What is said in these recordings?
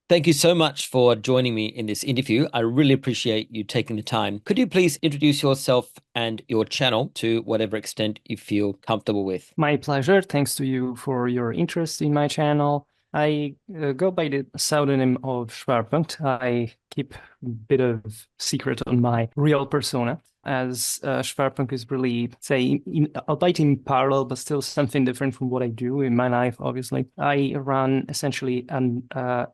Thank you so much for joining me in this interview. I really appreciate you taking the time. Could you please introduce yourself and your channel to whatever extent you feel comfortable with? My pleasure. Thanks to you for your interest in my channel. I go by the pseudonym of Schwerpunkt. I keep a bit of secret on my real persona, as Schwerpunkt is really, say, albeit in parallel, but still something different from what I do in my life, obviously. I run essentially an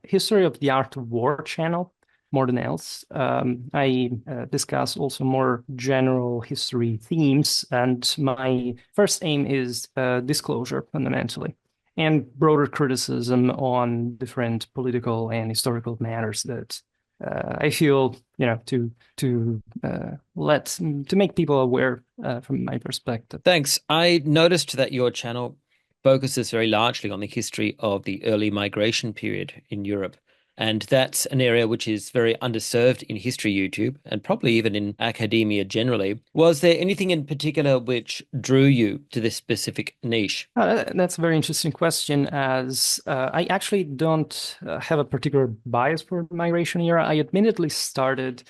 history of the art of war channel more than else. I discuss also more general history themes, and my first aim is disclosure fundamentally, and broader criticism on different political and historical matters that I feel, to make people aware from my perspective. Thanks. I noticed that your channel focuses very largely on the history of the early migration period in Europe. And that's an area which is very underserved in history YouTube and probably even in academia generally. Was there anything in particular which drew you to this specific niche? That's a very interesting question, as I actually don't have a particular bias for the migration era. I admittedly started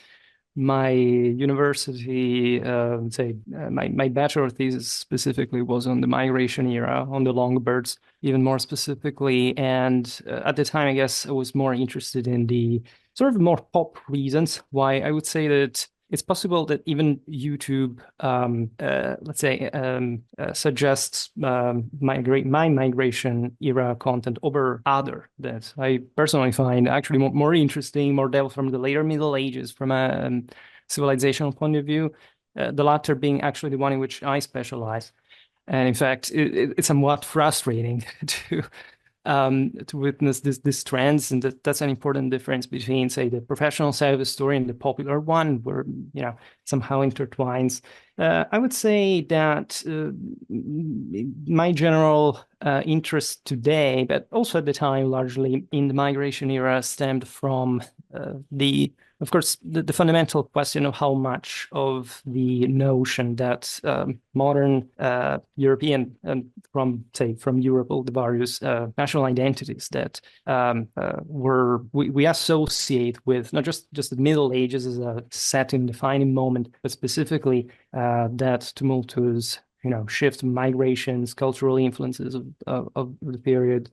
my university, my bachelor thesis specifically was on the migration era, on the Longbirds, even more specifically. And at the time, I guess I was more interested in the sort of more pop reasons why I would say that it's possible that even YouTube, suggests my migration era content over other that I personally find actually more interesting, more developed from the later Middle Ages, from a civilizational point of view. The latter being actually the one in which I specialize. And in fact, it's somewhat frustrating to witness this trends, and that's an important difference between, say, the professional side of the story and the popular one, where somehow intertwines. I would say that my general interest today, but also at the time, largely in the migration era, stemmed from of course, the fundamental question of how much of the notion that modern European, from Europe, all the various national identities that we associate with not just the Middle Ages as a setting defining moment, but specifically that tumultuous shift, migrations, cultural influences of the period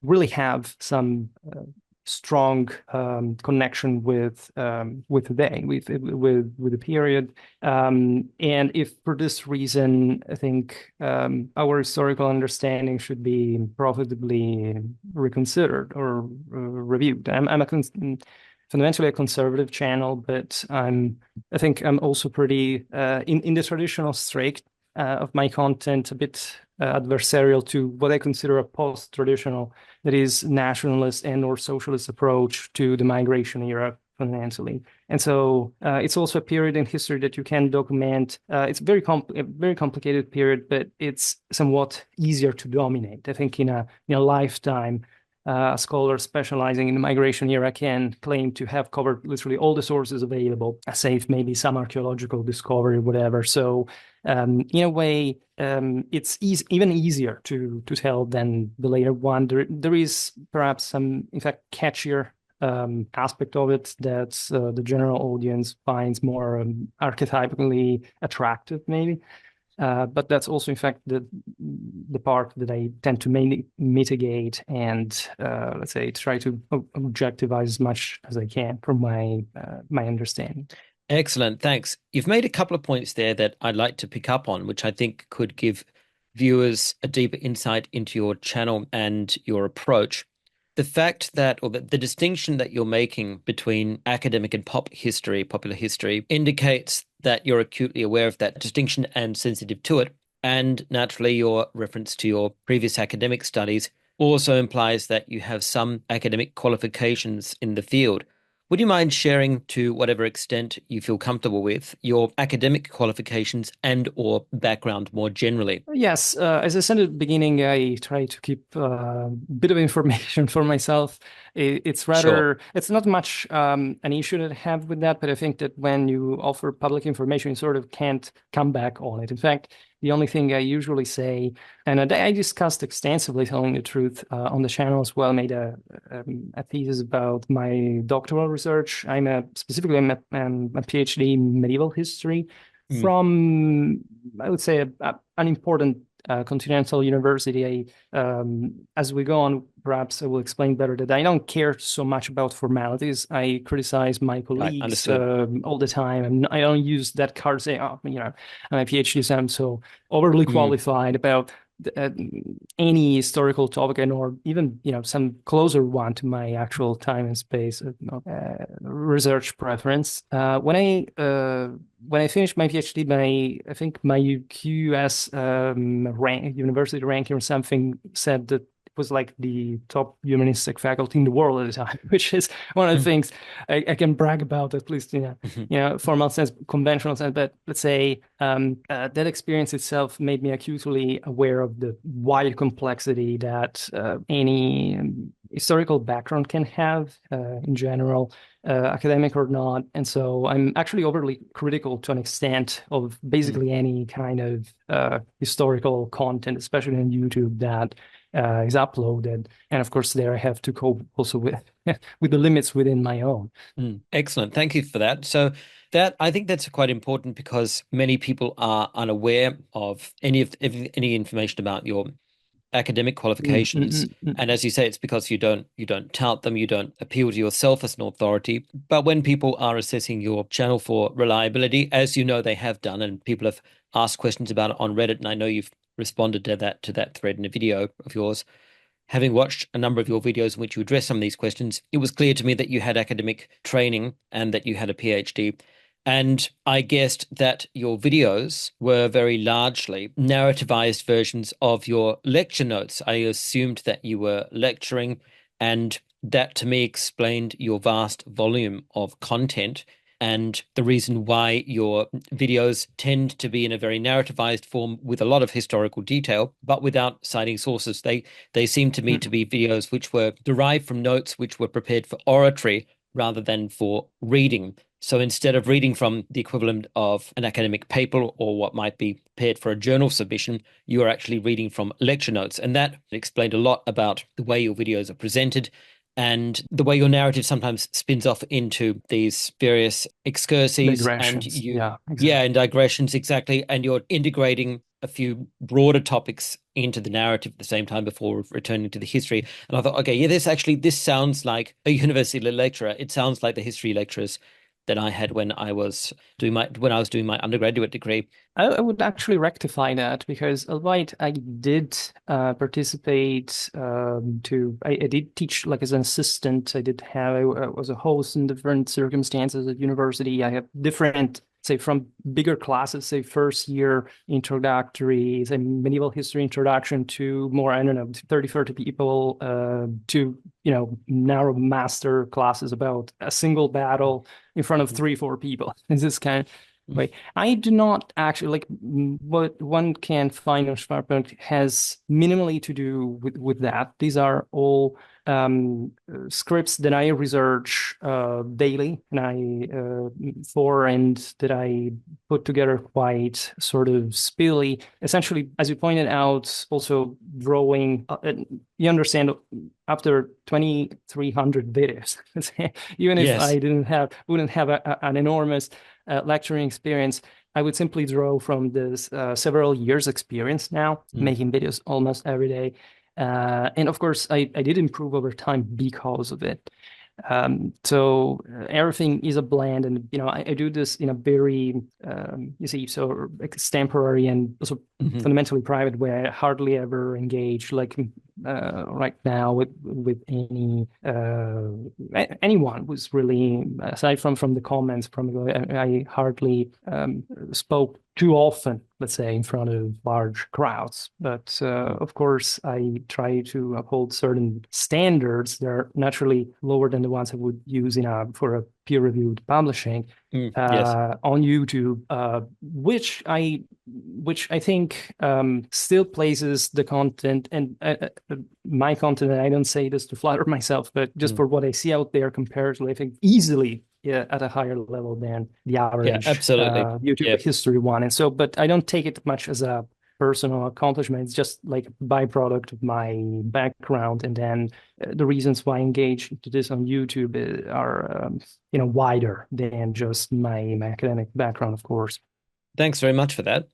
really have some strong connection with today, with the period, and if for this reason, I think our historical understanding should be profitably reconsidered or reviewed. Fundamentally a conservative channel, but I think I'm also pretty in the traditional streak of my content, a bit adversarial to what I consider a post-traditional, that is, nationalist and or socialist approach to the migration era fundamentally. And so it's also a period in history that you can document. It's a very complicated period, but it's somewhat easier to dominate. I think in a lifetime, a scholar specializing in the migration era can claim to have covered literally all the sources available, save maybe some archaeological discovery, whatever. So in a way, it's even easier to tell than the later one. There is perhaps some, in fact, catchier aspect of it that the general audience finds more archetypically attractive, maybe. But that's also, in fact, the part that I tend to mainly mitigate and, let's say, try to objectivize as much as I can from my understanding. Excellent, thanks. You've made a couple of points there that I'd like to pick up on, which I think could give viewers a deeper insight into your channel and your approach. The fact that, or the distinction that you're making between academic and popular history, indicates that you're acutely aware of that distinction and sensitive to it. And naturally, your reference to your previous academic studies also implies that you have some academic qualifications in the field. Would you mind sharing, to whatever extent you feel comfortable with, your academic qualifications and or background more generally? Yes, as I said at the beginning, I try to keep a bit of information for myself. Sure. It's not much an issue that I have with that, but I think that when you offer public information, you sort of can't come back on it. In fact, The only thing I usually say, and I discussed extensively, telling the truth, on the channel as well, made a thesis about my doctoral research. Specifically, I'm a PhD in medieval history Mm, from, I would say, an important Continental University. As we go on, perhaps I will explain better that I don't care so much about formalities. I criticize my right, colleagues understood. all the time, and I don't use that card saying, "Oh, I'm a PhD, so I'm so overly Mm, qualified about uh, any historical topic, and or even some closer one to my actual time and space research preference. When I finished my PhD, I think my QS university ranking or something said that it was like the top humanistic faculty in the world at the time, which is one of the mm, things I can brag about, at least mhm, formal sense, conventional sense. But let's say that experience itself made me acutely aware of the wide complexity that any historical background can have in general, academic or not. And so I'm actually overly critical to an extent of mm. basically any kind of historical content, especially on YouTube, that is uploaded. And of course, there I have to cope also with with the limits within my own. Excellent. Thank you for that. So that I think that's quite important because many people are unaware of any information about your academic Mm, qualifications. mm, mm, And as you say, it's because you don't tout them, you don't appeal to yourself as an authority. But when people are assessing your channel for reliability, as you know they have done, and people have asked questions about it on Reddit, and I know you've responded to that thread in a video of yours. Having watched a number of your videos in which you address some of these questions, it was clear to me that you had academic training and that you had a PhD. And I guessed that your videos were very largely narrativized versions of your lecture notes. I assumed that you were lecturing, and that to me explained your vast volume of content and the reason why your videos tend to be in a very narrativized form with a lot of historical detail, but without citing sources. They seem to me to mm. be videos which were derived from notes which were prepared for oratory rather than for reading. So instead of reading from the equivalent of an academic paper or what might be prepared for a journal submission, you are actually reading from lecture notes. And that explained a lot about the way your videos are presented and the way your narrative sometimes spins off into these various excursions and Digressions. Yeah, yeah, exactly. and digressions, exactly. And you're integrating a few broader topics into the narrative at the same time before returning to the history. And I thought, okay, yeah, this sounds like a university lecturer. It sounds like the history lecturers that I had when I was doing my undergraduate degree. I would actually rectify that because albeit I did participate I did teach like as an assistant. I was a host in different circumstances at university. I have different, say, from bigger classes, say first year introductory, say medieval history introduction to more, I don't know, 30, 40 people to, narrow master classes about a single battle in front of 3, 4 people. It's this kind of way. I do not actually like what one can find on Schwerpunkt has minimally to do with that. These are all scripts that I research daily and and that I put together quite sort of speedily. Essentially, as you pointed out, also drawing. You understand after 2,300 videos, even if I Yes. wouldn't have an enormous lecturing experience, I would simply draw from this several years experience now, Mm. making videos almost every day. And of course, I did improve over time because of it. So everything is a blend, and I do this in a very so extemporary and also Mhm. fundamentally private way. I hardly ever engage like right now with anyone who's really aside from the comments from I hardly spoke too often, let's say, in front of large crowds. But Mm. of course, I try to uphold certain standards that are naturally lower than the ones I would use for a peer-reviewed publishing Yes. on YouTube, which I think still places the content and my content. And I don't say this to flatter myself, but just Mm. for what I see out there comparatively, I think easily, yeah, at a higher level than the Yeah, average absolutely. YouTube Yeah. history one. And so, but I don't take it much as a personal accomplishment. It's just like a byproduct of my background. And then the reasons why I engage into this on YouTube are, wider than just my academic background, of course. Thanks very much for that.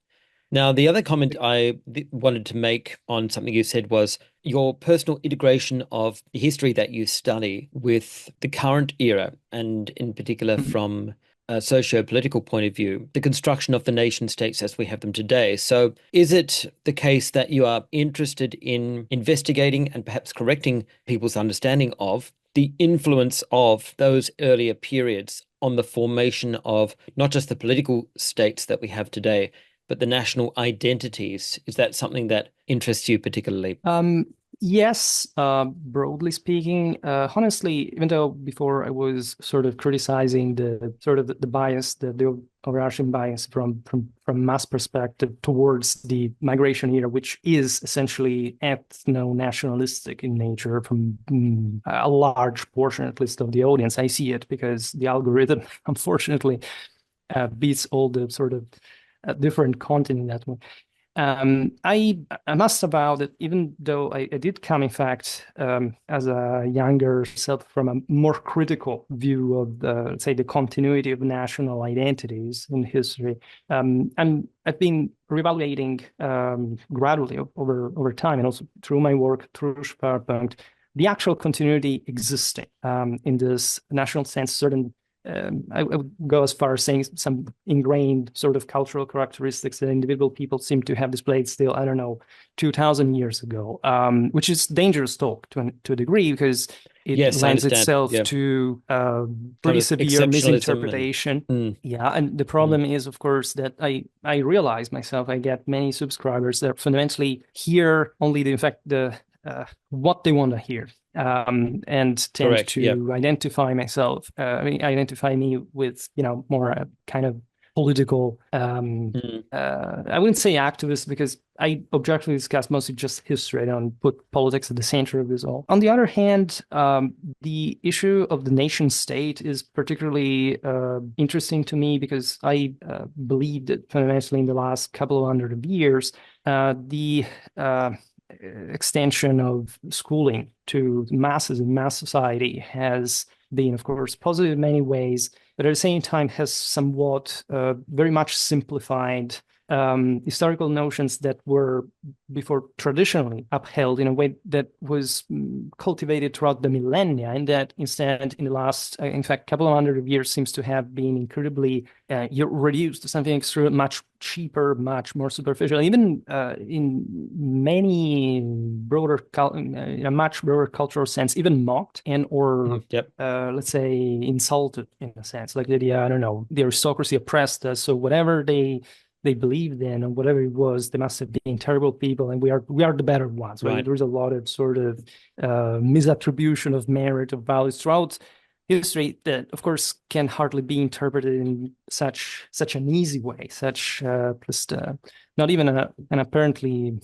Now, the other comment I wanted to make on something you said was your personal integration of the history that you study with the current era, and in particular from a socio-political point of view, the construction of the nation states as we have them today. So, is it the case that you are interested in investigating and perhaps correcting people's understanding of the influence of those earlier periods on the formation of not just the political states that we have today, but the national identities? Is that something that interests you particularly? Yes, broadly speaking, honestly, even though before I was sort of criticizing the sort of the bias, the overarching bias from mass perspective towards the migration era, which is essentially ethno-nationalistic in nature from a large portion, at least, of the audience. I see it because the algorithm, unfortunately, beats all the sort of different content in that one. I must avow that even though I did come, in fact, as a younger self from a more critical view of let's say, the continuity of national identities in history, I've been reevaluating gradually over time, and also through my work through Schwerpunkt, the actual continuity existing in this national sense, certain I would go as far as saying some ingrained sort of cultural characteristics that individual people seem to have displayed still, I don't know, 2000 years ago, which is dangerous talk to a degree because it Yes, I lends understand. itself Yeah, to kind pretty of severe exceptionalism misinterpretation. and Yeah, and the problem is, of course, that I realize myself, I get many subscribers that fundamentally hear only in fact, what they want to hear, and tend correct. Yeah. to identify myself, identify me with, more kind of political, Mm. I wouldn't say activist because I objectively discuss mostly just history. I don't put politics at the center of this all. On the other hand, the issue of the nation state is particularly interesting to me because I believe that fundamentally in the last couple of hundred of years, the extension of schooling to masses and mass society has been, of course, positive in many ways, but at the same time has somewhat very much simplified historical notions that were before traditionally upheld in a way that was cultivated throughout the millennia, and that instead in the last, in fact, couple of hundred of years seems to have been incredibly reduced to something much cheaper, much more superficial, even in many in a much broader cultural sense, even mocked and or Yep. let's say insulted in a sense, like the idea, I don't know, the aristocracy oppressed us, so whatever they believed in and whatever it was, they must have been terrible people, and we are the better ones, right? Right. There's a lot of sort of misattribution of merit of values throughout history that, of course, can hardly be interpreted in such an easy way, such just not even an apparently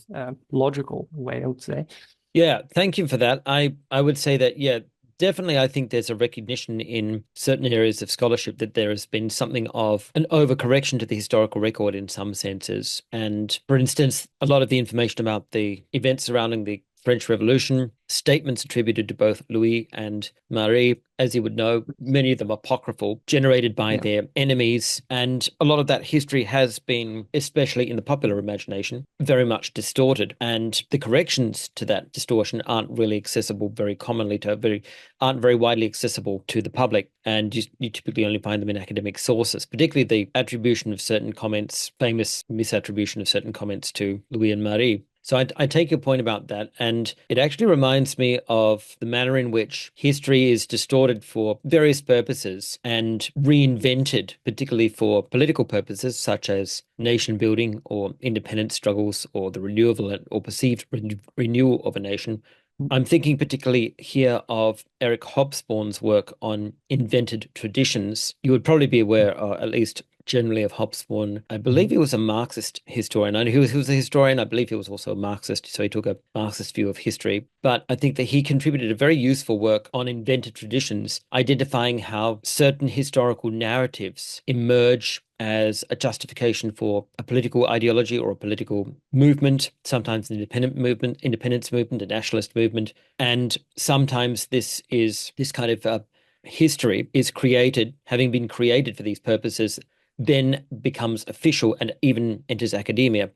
logical way, I would say. Yeah, thank you for that. I would say that, yeah, definitely I think there's a recognition in certain areas of scholarship that there has been something of an overcorrection to the historical record in some senses. And for instance, a lot of the information about the events surrounding the French Revolution, statements attributed to both Louis and Marie, as you would know, many of them apocryphal, generated by Yeah. their enemies. And a lot of that history has been, especially in the popular imagination, very much distorted. And the corrections to that distortion aren't really accessible very commonly aren't very widely accessible to the public. And you typically only find them in academic sources, particularly the attribution of certain comments, famous misattribution of certain comments to Louis and Marie. So I take your point about that, and it actually reminds me of the manner in which history is distorted for various purposes and reinvented, particularly for political purposes, such as nation building or independence struggles or the renewal or perceived renewal of a nation. I'm thinking particularly here of Eric Hobsbawm's work on invented traditions. You would probably be aware, or at least generally of Hobsbawm. I believe Mhm. he was a Marxist historian. I know he was a historian. I believe he was also a Marxist, so he took a Marxist view of history. But I think that he contributed a very useful work on invented traditions, identifying how certain historical narratives emerge as a justification for a political ideology or a political movement, sometimes an independence movement, a nationalist movement. And sometimes this kind of history is created, having been created for these purposes, then becomes official and even enters academia.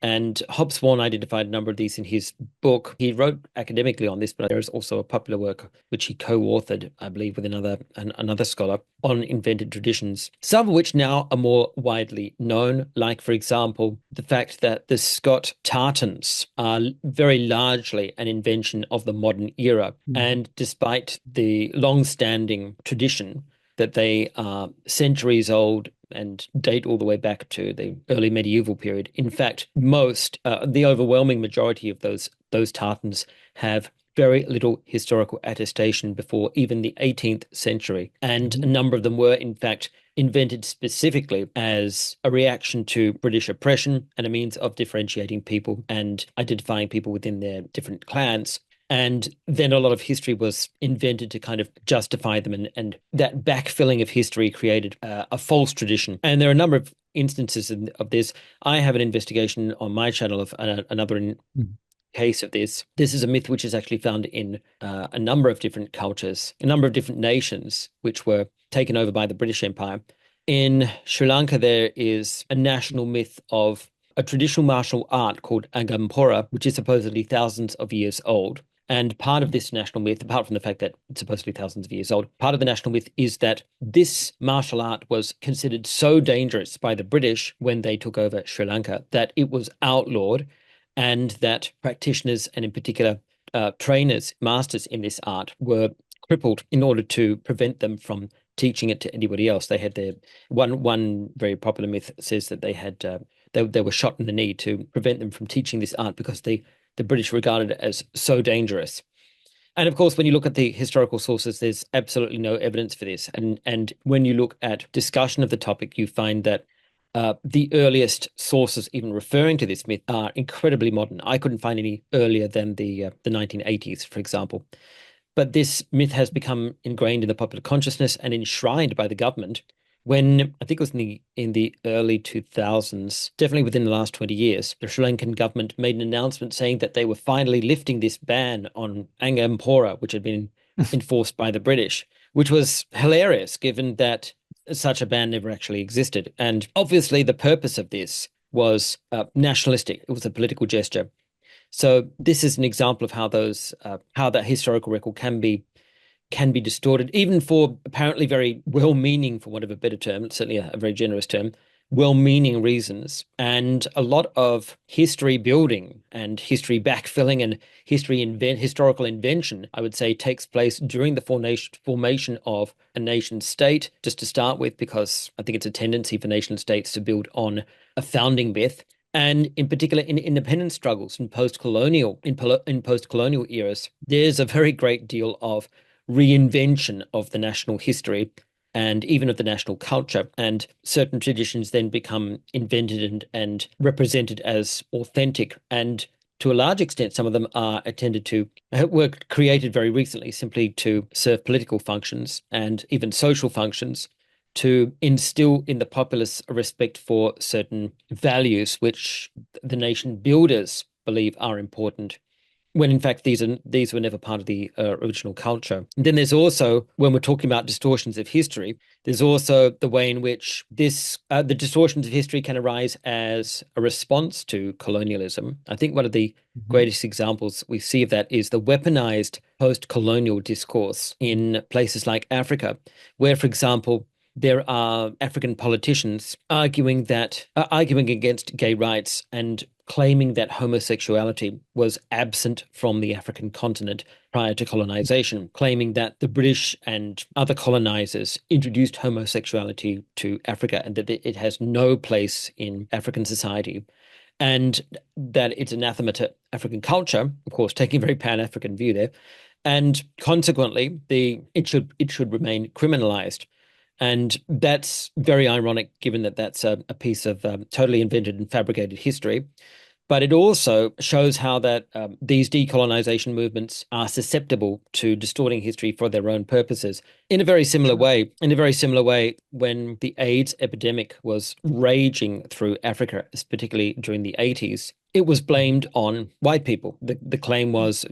And Hobsbawm identified a number of these in his book. He wrote academically on this, but there is also a popular work which he co-authored, I believe, with another scholar on invented traditions, some of which now are more widely known, like, for example, the fact that the Scott tartans are very largely an invention of the modern era. Mhm. And despite the long-standing tradition that they are centuries old and date all the way back to the early medieval period. In fact, the overwhelming majority of those tartans have very little historical attestation before even the 18th century. And a Mhm. number of them were, in fact, invented specifically as a reaction to British oppression and a means of differentiating people and identifying people within their different clans. And then a lot of history was invented to kind of justify them. And that backfilling of history created a false tradition. And there are a number of instances of this. I have an investigation on my channel of another Mhm. case of this. This is a myth which is actually found in a number of different cultures, a number of different nations, which were taken over by the British Empire. In Sri Lanka, there is a national myth of a traditional martial art called Agampora, which is supposedly thousands of years old. And part of this national myth, apart from the fact that it's supposedly thousands of years old, part of the national myth is that this martial art was considered so dangerous by the British when they took over Sri Lanka that it was outlawed, and that practitioners, and in particular trainers, masters in this art, were crippled in order to prevent them from teaching it to anybody else. They had their one very popular myth says that they were shot in the knee to prevent them from teaching this art because the British regarded it as so dangerous. And of course, when you look at the historical sources, there's absolutely no evidence for this. And when you look at discussion of the topic, you find that the earliest sources even referring to this myth are incredibly modern. I couldn't find any earlier than the 1980s, for example. But this myth has become ingrained in the popular consciousness and enshrined by the government when I think it was in the early 2000s, definitely within the last 20 years, the Sri Lankan government made an announcement saying that they were finally lifting this ban on Angampora, which had been enforced by the British, which was hilarious given that such a ban never actually existed. And obviously, the purpose of this was nationalistic. It was a political gesture. So this is an example of how that historical record can be distorted, even for apparently very well-meaning, for want of a better term, it's certainly a very generous term, well-meaning reasons. And a lot of history building and history backfilling and historical invention, I would say, takes place during the formation of a nation state, just to start with, because I think it's a tendency for nation states to build on a founding myth. And in particular, in independence struggles in post-colonial eras, there's a very great deal of reinvention of the national history and even of the national culture. And certain traditions then become invented and represented as authentic. And to a large extent, some of them are intended to were created very recently simply to serve political functions and even social functions, to instill in the populace a respect for certain values which the nation builders believe are important, when in fact these were never part of the original culture. And then there's also, when we're talking about distortions of history, there's also the way in which the distortions of history can arise as a response to colonialism. I think one of the Mhm. greatest examples we see of that is the weaponized post-colonial discourse in places like Africa, where, for example, there are African politicians arguing against gay rights and claiming that homosexuality was absent from the African continent prior to colonization, claiming that the British and other colonizers introduced homosexuality to Africa and that it has no place in African society, and that it's anathema to African culture, of course, taking a very pan-African view there, and consequently, it should remain criminalized. And that's very ironic, given that that's a piece of totally invented and fabricated history. But it also shows how that these decolonization movements are susceptible to distorting history for their own purposes. In a very similar way, when the AIDS epidemic was raging through Africa, particularly during the 80s, it was blamed on white people. The claim was,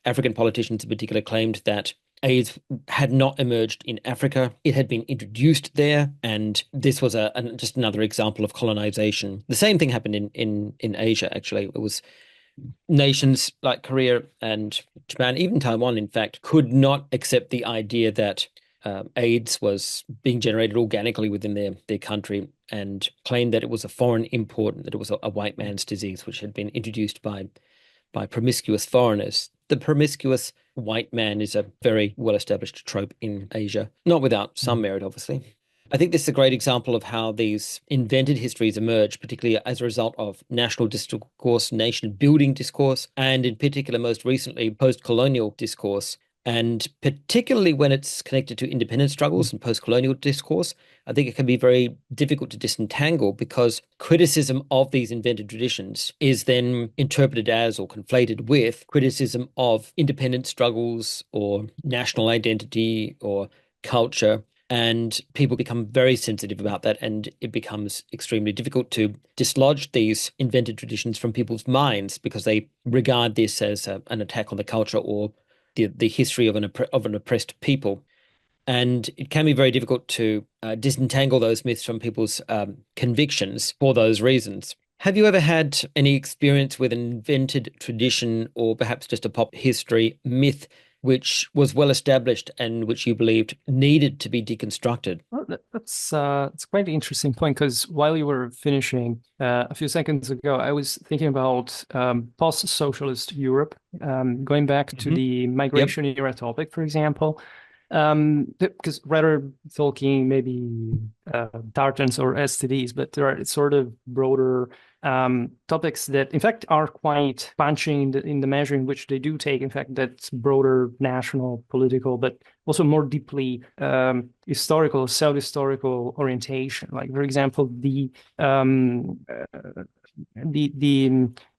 African politicians in particular claimed that AIDS had not emerged in Africa. It had been introduced there, and this was just another example of colonization. The same thing happened in Asia, actually. It was nations like Korea and Japan, even Taiwan, in fact, could not accept the idea that AIDS was being generated organically within their country, and claimed that it was a foreign import, that it was a white man's disease, which had been introduced by promiscuous foreigners. The promiscuous white man is a very well-established trope in Asia, not without some merit, obviously. I think this is a great example of how these invented histories emerge, particularly as a result of national discourse, nation building discourse, and in particular, most recently, post-colonial discourse. And particularly when it's connected to independence struggles and post-colonial discourse, I think it can be very difficult to disentangle, because criticism of these invented traditions is then interpreted as or conflated with criticism of independence struggles or national identity or culture. And people become very sensitive about that, and it becomes extremely difficult to dislodge these invented traditions from people's minds, because they regard this as an attack on the culture or the history of an oppressed people. And it can be very difficult to disentangle those myths from people's convictions for those reasons. Have you ever had any experience with an invented tradition, or perhaps just a pop history myth, which was well established and which you believed needed to be deconstructed? Well, that's quite an interesting point, because while you were finishing a few seconds ago, I was thinking about post-socialist Europe, going back to the Yep. migration era topic, for example. Because rather talking maybe tartans or STDs, but there are sort of broader topics that, in fact, are quite punching in the measure in which they do take, in fact, that's broader national, political, but also more deeply historical, self-historical orientation. Like, for example, the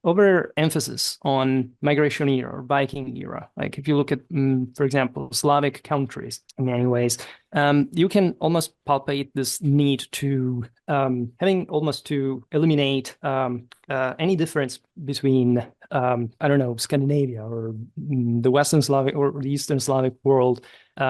overemphasis on migration era or Viking era. Like if you look at, for example, Slavic countries in many ways, you can almost palpate this need to having almost to eliminate any difference between, I don't know, Scandinavia or the Western Slavic or the Eastern Slavic world,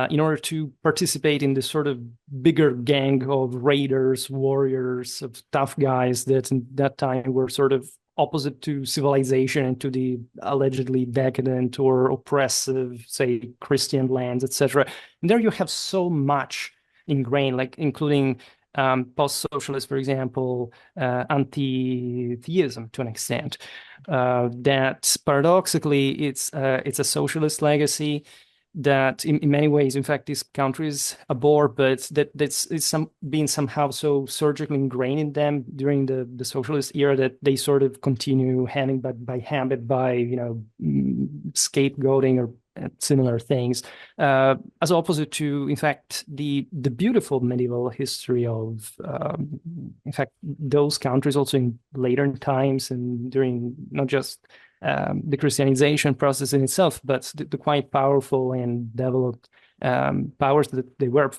in order to participate in this sort of bigger gang of raiders, warriors, of tough guys that in that time were sort of opposite to civilization and to the allegedly decadent or oppressive, say, Christian lands, etc. And there you have so much ingrained, like including post-socialist, for example, anti-theism to an extent. That paradoxically, it's a socialist legacy that in many ways, in fact, these countries abhor, but that's it's being somehow so surgically ingrained in them during the socialist era that they sort of continue having by habit, by scapegoating or similar things, as opposite to, in fact, the beautiful medieval history of, in fact, those countries also in later times and during not just the Christianization process in itself, but the quite powerful and developed powers that they were,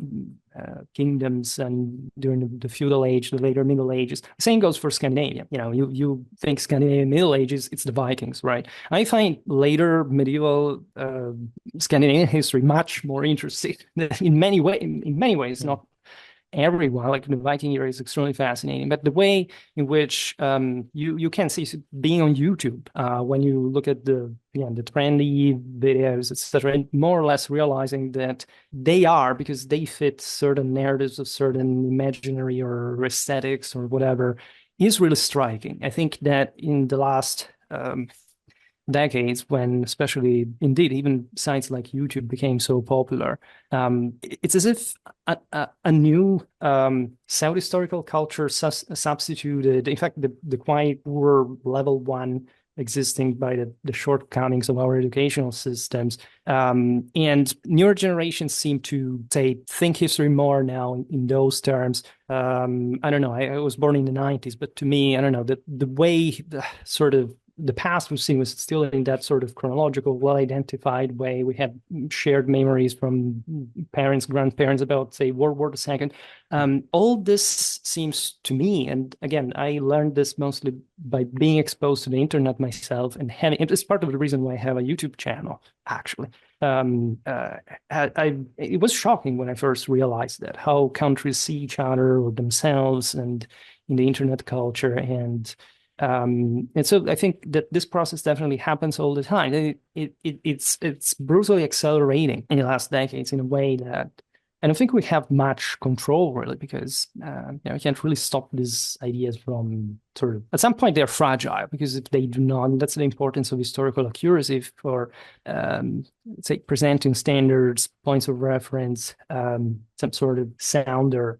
kingdoms, and during the feudal age, the later Middle Ages. The same goes for Scandinavia. You think Scandinavian Middle Ages, it's the Vikings, right? I find later medieval Scandinavian history much more interesting in many ways, not everyone. Like the Viking era is extremely fascinating, but the way in which you can see being on YouTube, when you look at the trendy videos, etc., and more or less realizing that they are, because they fit certain narratives of certain imaginary or aesthetics or whatever, is really striking. I think that in the last decades, when especially indeed even sites like YouTube became so popular, it's as if a new self-historical culture substituted, in fact, the quite poor level one existing by the shortcomings of our educational systems. And newer generations seem to say think history more now in those terms. I don't know. I was born in the 90s, but to me, I don't know, the way the past was seen was still in that sort of chronological, well-identified way. We have shared memories from parents, grandparents about, say, World War II. All this seems to me, and again, I learned this mostly by being exposed to the internet myself and having, it's part of the reason why I have a YouTube channel, actually. It was shocking when I first realized that, how countries see each other or themselves and in the internet culture. And so I think that this process definitely happens all the time. It's brutally accelerating in the last decades in a way that I don't think we have much control, really, because we can't really stop these ideas from sort of, at some point they're fragile, because if they do not, that's the importance of historical accuracy for say presenting standards, points of reference, some sort of sounder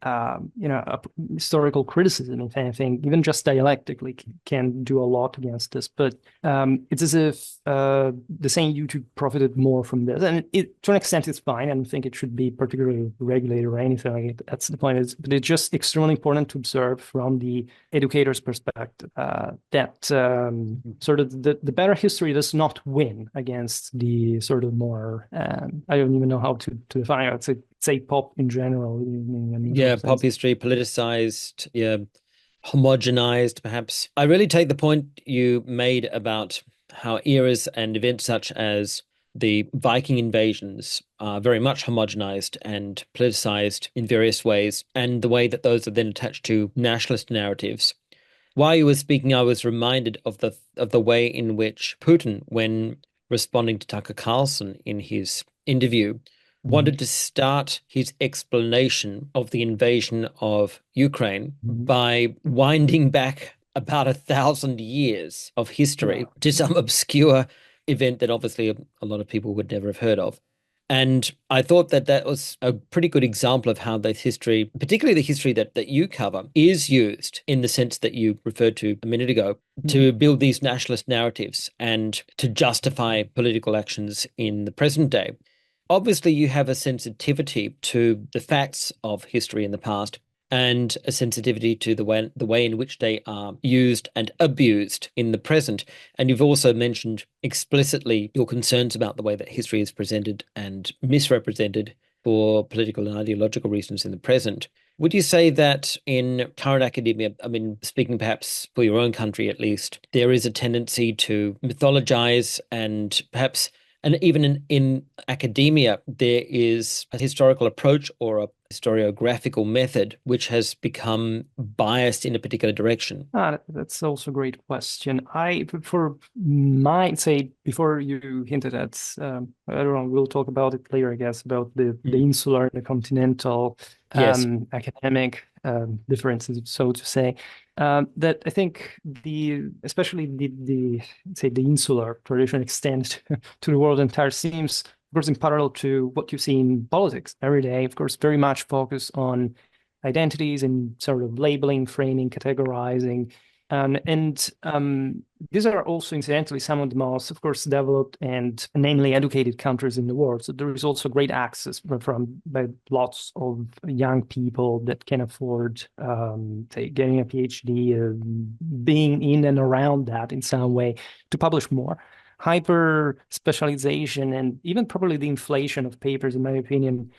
historical criticism, if anything, even just dialectically can do a lot against this. But it's as if the same YouTube profited more from this, and to an extent it's fine. I don't think it should be particularly regulated or anything like it. That's the point. But it's just extremely important to observe from the educator's perspective that sort of the better history does not win against the sort of more I don't even know how to define it. I'd say pop in general. Yeah, pop history, politicized, yeah, homogenized, perhaps. I really take the point you made about how eras and events such as the Viking invasions are very much homogenized and politicized in various ways, and the way that those are then attached to nationalist narratives. While you were speaking, I was reminded of the way in which Putin, when responding to Tucker Carlson in his interview, wanted to start his explanation of the invasion of Ukraine by winding back about 1,000 years of history to some obscure event that obviously a lot of people would never have heard of. And I thought that that was a pretty good example of how the history, particularly the history that you cover, is used in the sense that you referred to a minute ago, to build these nationalist narratives and to justify political actions in the present day. Obviously, you have a sensitivity to the facts of history in the past and a sensitivity to the way in which they are used and abused in the present. And you've also mentioned explicitly your concerns about the way that history is presented and misrepresented for political and ideological reasons in the present. Would you say that in current academia, I mean, speaking perhaps for your own country at least, there is a tendency to mythologize and perhaps, and even in academia, there is a historical approach or a historiographical method which has become biased in a particular direction? That's also a great question. Before you hinted at, I don't know, we'll talk about it later, I guess, about the insular, the continental Yes. academic differences, so to say. That I think especially the insular tradition extends to the world entire seems, of course, in parallel to what you see in politics every day, of course, very much focused on identities and sort of labeling, framing, categorizing. These are also, incidentally, some of the most, of course, developed and namely educated countries in the world. So there is also great access by lots of young people that can afford, say, getting a PhD, being in and around that in some way to publish more. Hyper specialization and even probably the inflation of papers, in my opinion,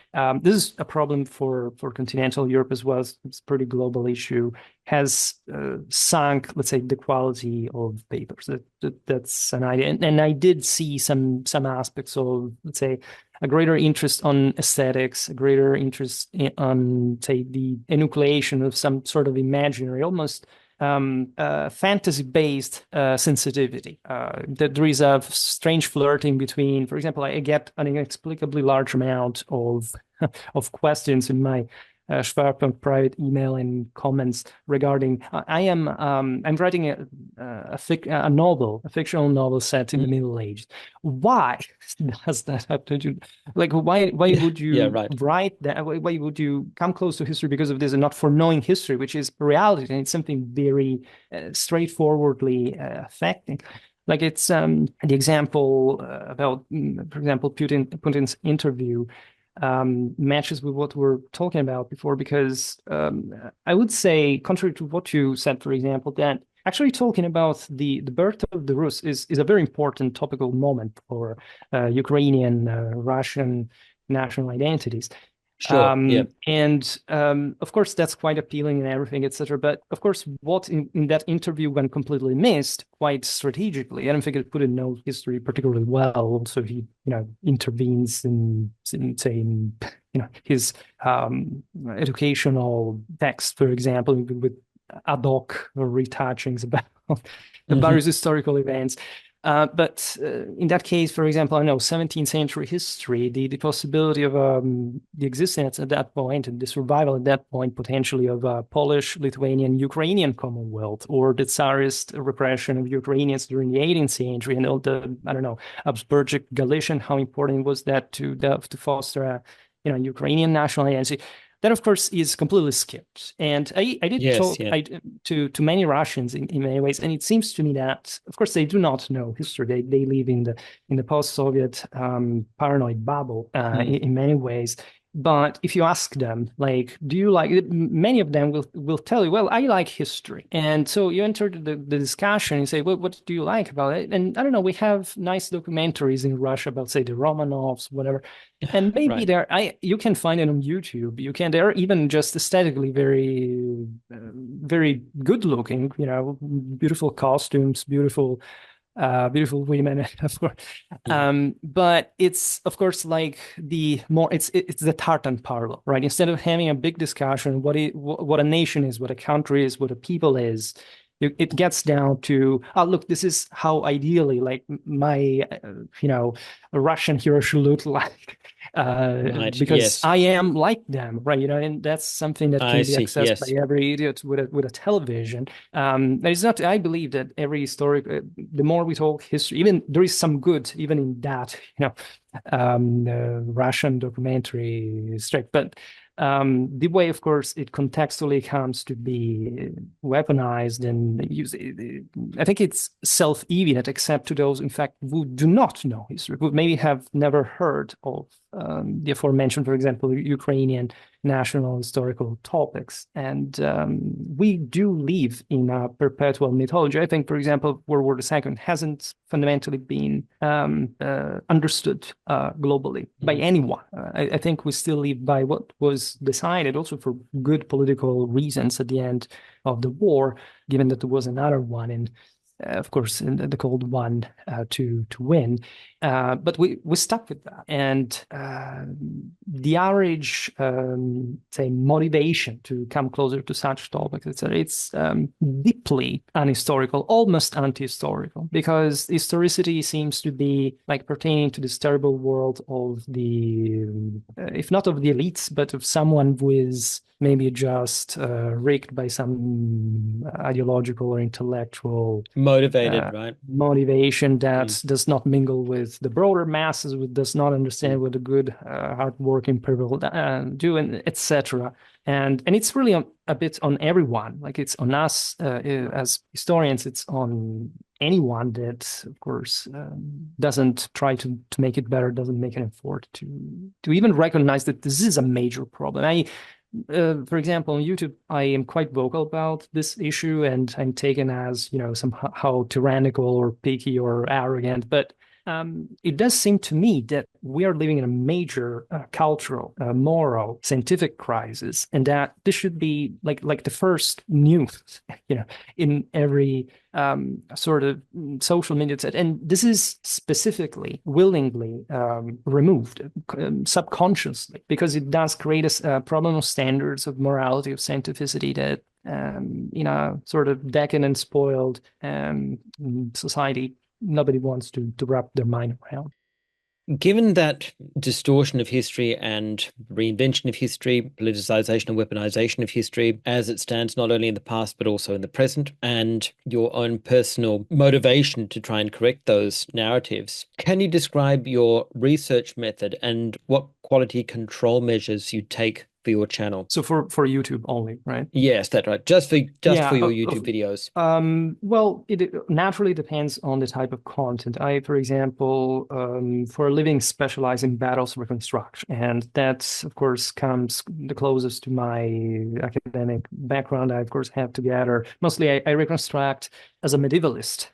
this is a problem for continental Europe as well. It's a pretty global issue. Has sunk, let's say, the quality of papers. That's an idea, and I did see some aspects of, let's say, a greater interest on aesthetics, a greater interest on, say, the enucleation of some sort of imaginary, almost fantasy-based sensitivity. That there is a strange flirting between, for example, I get an inexplicably large amount of questions in my Schwerpunkt private email and comments regarding. I'm writing a novel, a fictional novel set in the Middle Ages. Why does that have to do? Like, why would you write that? Why would you come close to history because of this and not for knowing history, which is reality and it's something very straightforwardly affecting? Like it's the example about, for example, Putin's interview matches with what we're talking about before, because I would say, contrary to what you said, for example, that actually talking about the birth of the Rus is a very important topical moment for Ukrainian, Russian national identities. Sure. Yeah. And of course, that's quite appealing and everything, etc. But of course, what in that interview went completely missed, quite strategically, I don't think Putin knows history particularly well. So he, intervenes in saying, his educational text, for example, with ad hoc retouchings about various historical events. But in that case, for example, I know 17th century history, the possibility of the existence at that point and the survival at that point potentially of a Polish, Lithuanian, Ukrainian Commonwealth, or the Tsarist repression of Ukrainians during the 18th century, and all the, I don't know, Habsburgic Galician, how important was that to foster a Ukrainian national identity? That, of course, is completely skipped. And I did Yes. talk Yeah. to many Russians in many ways, and it seems to me that, of course, they do not know history. They live in the post-Soviet paranoid bubble in many ways. But if you ask them, like, do you like it? Many of them will tell you, well, I like history. And so you enter the discussion and say, well, what do you like about it? And I don't know, we have nice documentaries in Russia about, say, the Romanovs, whatever. And maybe Right. you can find it on YouTube. They're even just aesthetically very, very good looking, beautiful costumes, beautiful women, of course. Yeah. But it's, of course, like it's the tartan parlor, right? Instead of having a big discussion, what a nation is, what a country is, what a people is, it gets down to, oh, look, this is how ideally, like, my, Russian hero should look like, Right. because Yes. I am like them, right? And that's something that I can be see. accessed by Yes. every idiot with a television. It's not, I believe that every historic, the more we talk history, even there is some good, even in that, Russian documentary straight. But the way, of course, it contextually comes to be weaponized and used, I think it's self-evident, except to those, in fact, who do not know history, who maybe have never heard of the aforementioned, for example, Ukrainian national historical topics. And we do live in a perpetual mythology. I think, for example, World War II hasn't fundamentally been understood globally by anyone. I think we still live by what was decided, also for good political reasons at the end of the war, given that there was another one in of course, in the Cold One to win, but we stuck with that, and the average, say, motivation to come closer to such topics, etc., it's deeply unhistorical, almost anti-historical, because historicity seems to be like pertaining to this terrible world of the, if not of the elites, but of someone who is maybe just rigged by some ideological or intellectual Motivated, right? motivation that does not mingle with the broader masses, who does not understand what the good, hardworking people do, and etc. And it's really a bit on everyone. Like, it's on us as historians. It's on anyone that, of course, doesn't try to make it better, doesn't make an effort to even recognize that this is a major problem. For example, on YouTube, I am quite vocal about this issue, and I'm taken as, somehow tyrannical or picky or arrogant. But it does seem to me that we are living in a major cultural, moral, scientific crisis, and that this should be like the first news, in every sort of social media set. And this is specifically, willingly removed subconsciously, because it does create a problem of standards, of morality, of scientificity that in a sort of decadent, spoiled society, nobody wants to wrap their mind around. Given that distortion of history and reinvention of history, politicization and weaponization of history as it stands not only in the past but also in the present, and your own personal motivation to try and correct those narratives, can you describe your research method and what quality control measures you take for your channel? So for YouTube only, right? Yes, that's right. Just for Yeah, your YouTube videos. well, it naturally depends on the type of content. I, for example, for a living specialize in battles reconstruction, and that, of course, comes the closest to my academic background. I, of course, have to gather. Mostly, I reconstruct as a medievalist.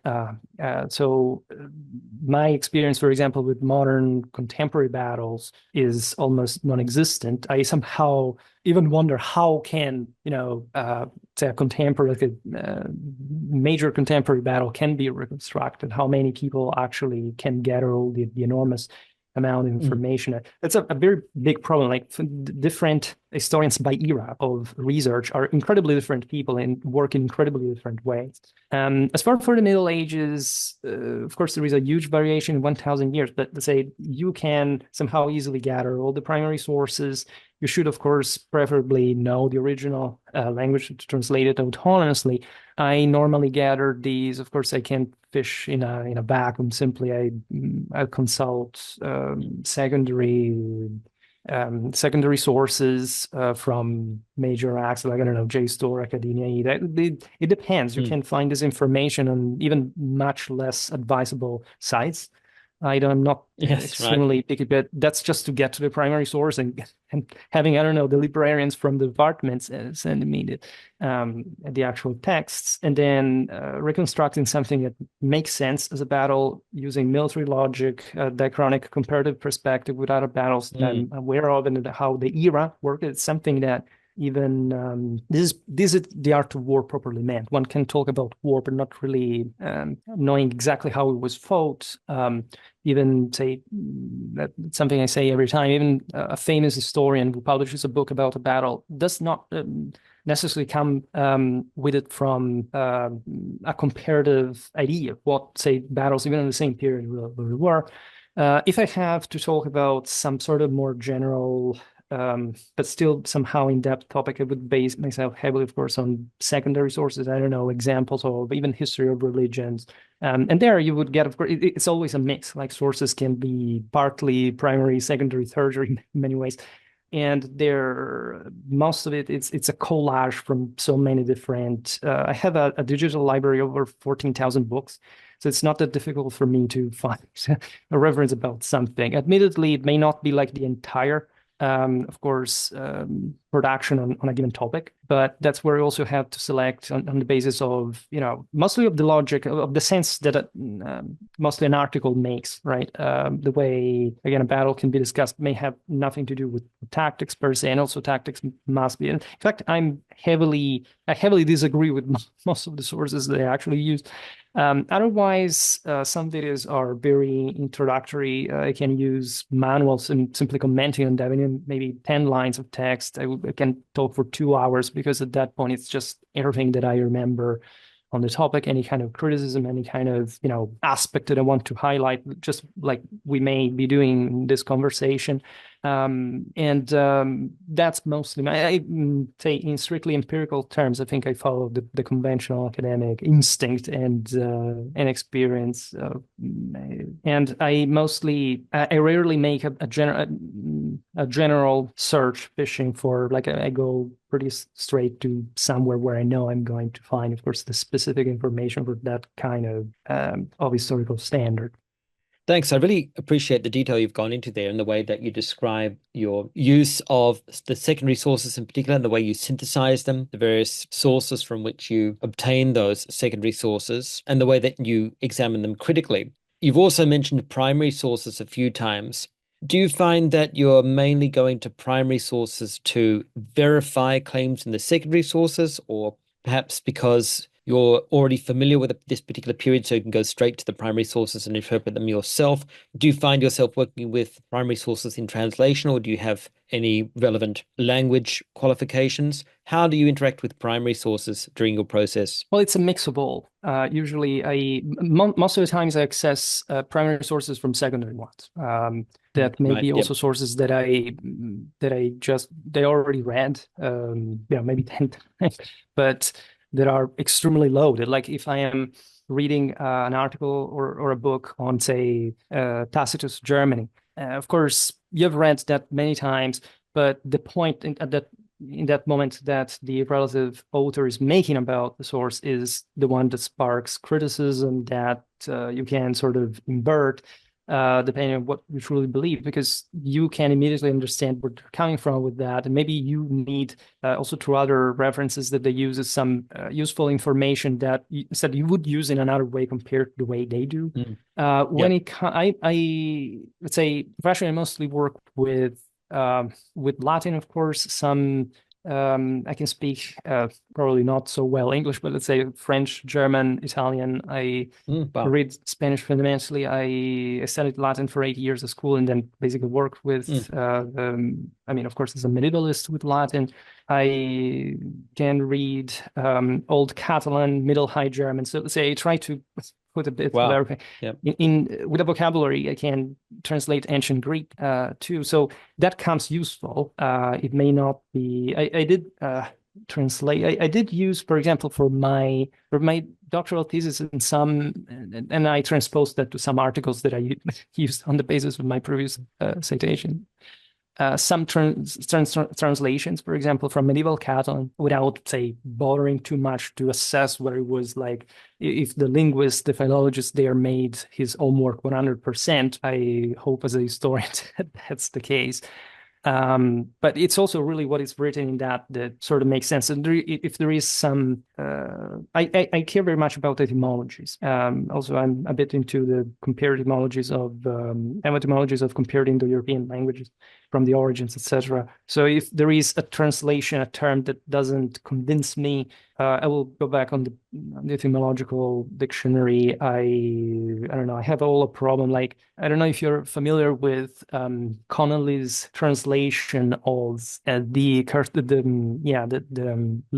My experience, for example, with modern contemporary battles is almost non-existent. I somehow even wonder how can, say a contemporary, like a major contemporary battle can be reconstructed, how many people actually can gather all the enormous amount of Mm. information. It's a very big problem. Like different historians by era of research are incredibly different people and work in incredibly different ways. As far for the Middle Ages, of course, there is a huge variation in 1,000 years, but let's say you can somehow easily gather all the primary sources. You should, of course, preferably know the original language to translate it autonomously. I normally gather these. Of course, I can't fish in a vacuum. Simply, I consult secondary sources from major acts like, I don't know, JSTOR, Academia. It depends. You Mm. can find this information on even much less advisable sites. I'm not Yes, right. extremely picky, but that's just to get to the primary source and having, I don't know, the librarians from the departments sending me the actual texts, and then reconstructing something that makes sense as a battle using military logic, diachronic comparative perspective with other battles that I'm Mm. aware of and how the era worked. It's something that even this is the art of war properly meant. One can talk about war, but not really knowing exactly how it was fought. Even say that's something I say every time. Even a famous historian who publishes a book about a battle does not necessarily come with it from a comparative idea of what, say, battles even in the same period were. If I have to talk about some sort of more general but still somehow in-depth topic, I would base myself heavily, of course, on secondary sources. I don't know, examples of even history of religions. And there you would get, of course, it's always a mix. Like sources can be partly primary, secondary, tertiary in many ways. And there, most of it's a collage from so many different. I have a digital library of over 14,000 books, so it's not that difficult for me to find a reference about something. Admittedly, it may not be like the entire of course, production on a given topic. But that's where you also have to select on the basis of, mostly of the logic of the sense that mostly an article makes, right? The way, again, a battle can be discussed may have nothing to do with tactics per se, and also tactics must be. In fact, I heavily disagree with most of the sources they actually use. Otherwise, some videos are very introductory. I can use manuals and simply commenting on them in maybe 10 lines of text. I can talk for 2 hours because at that point, it's just everything that I remember on the topic, any kind of criticism, any kind of, aspect that I want to highlight, just like we may be doing in this conversation. And that's mostly I say in strictly empirical terms, I think I follow the conventional academic instinct and experience. And I rarely make a general search fishing for, like, I go pretty straight to somewhere where I know I'm going to find, of course, the specific information for that kind of historical standard. Thanks. I really appreciate the detail you've gone into there and the way that you describe your use of the secondary sources in particular, and the way you synthesize them, the various sources from which you obtain those secondary sources, and the way that you examine them critically. You've also mentioned primary sources a few times. Do you find that you're mainly going to primary sources to verify claims in the secondary sources, or perhaps because you're already familiar with this particular period, so you can go straight to the primary sources and interpret them yourself? Do you find yourself working with primary sources in translation, or do you have any relevant language qualifications? How do you interact with primary sources during your process? Well, it's a mix of all. Usually, most of the times I access primary sources from secondary ones. That may Right. be Yep. also sources that they already read, maybe 10 times, but that are extremely loaded. Like if I am reading an article or a book on, say, Tacitus, Germany, of course, you've read that many times, But the point in that moment that the relative author is making about the source is the one that sparks criticism that you can sort of invert depending on what you truly believe, because you can immediately understand where they're coming from with that. And maybe you need also through other references that they use as some useful information that instead you would use in another way compared to the way they do. When Yep. I let's say professionally, I mostly work with Latin, of course. Some I can speak probably not so well English, but let's say French, German, Italian. I Wow. read Spanish fundamentally. I studied Latin for 8 years at school, and then basically worked with. I mean, of course, as a medievalist with Latin. I can read Old Catalan, Middle High German. So let's say I try to put a bit of Wow. everything Yep. in with a vocabulary. I can translate ancient Greek too. So that comes useful. It may not be. I did translate. I did use, for example, for my doctoral thesis in some, and I transposed that to some articles that I used on the basis of my previous citation. Some translations, for example, from medieval Catalan, without, say, bothering too much to assess whether it was like, if the linguist, the philologist there made his homework 100%. I hope as a historian that that's the case. But it's also really what is written in that sort of makes sense. And if there is some, I care very much about etymologies. Also, I'm a bit into the compared etymologies etymologies of compared Indo-European languages from the origins, etc. So if there is a translation, a term that doesn't convince me, I will go back on the etymological dictionary. I don't know. I have all a problem. Like, I don't know if you're familiar with Connolly's translation of the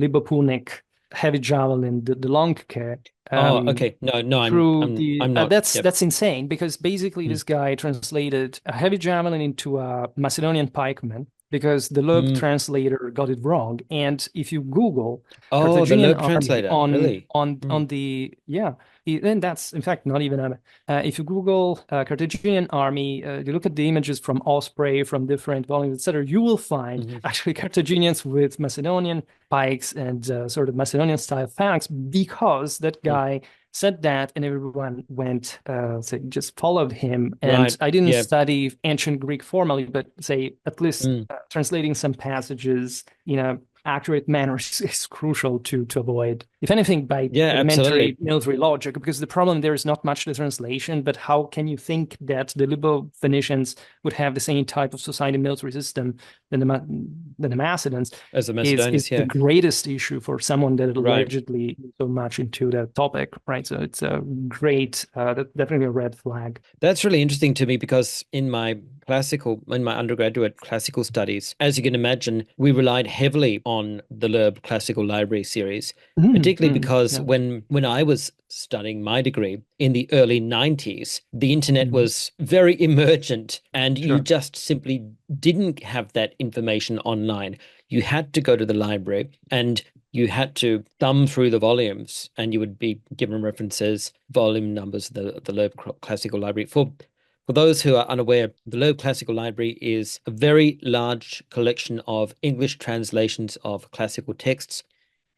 Libopunic heavy javelin, the Longke. Oh, okay. No, no, Through the I'm not. that's Yep. that's insane, because basically Mm. this guy translated a heavy javelin into a Macedonian pikeman, because the Loeb Mm. translator got it wrong. And if you Google Oh, the Carthaginian Loeb army translator. on Really? on Mm. on the yeah, and that's in fact not even if you Google Carthaginian army, you look at the images from Osprey, from different volumes, etc., you will find Hmm. actually Carthaginians with Macedonian pikes and sort of Macedonian style flanks, because that Mm. guy said that, and everyone went, say, just followed him. And Right. I didn't Yeah. study ancient Greek formally, but say at least Mm. translating some passages in a accurate manner is crucial to avoid, if anything, by Yeah, elementary absolutely. military logic, because the problem there is not much the translation, but how can you think that the Libo-Phoenicians would have the same type of society military system than the Macedons As the is Macedonians, the yeah. greatest issue for someone that Right. allegedly is so much into that topic, right? So it's a great, definitely a red flag. That's really interesting to me because in my undergraduate classical studies, as you can imagine, we relied heavily on the Loeb Classical Library series, particularly because Yeah. when I was studying my degree in the early 90s, the internet Mhm. was very emergent and you Sure. just simply didn't have that information online. You had to go to the library and you had to thumb through the volumes and you would be given references, volume numbers, the Loeb Classical Library. For those who are unaware, the Loeb Classical Library is a very large collection of English translations of classical texts.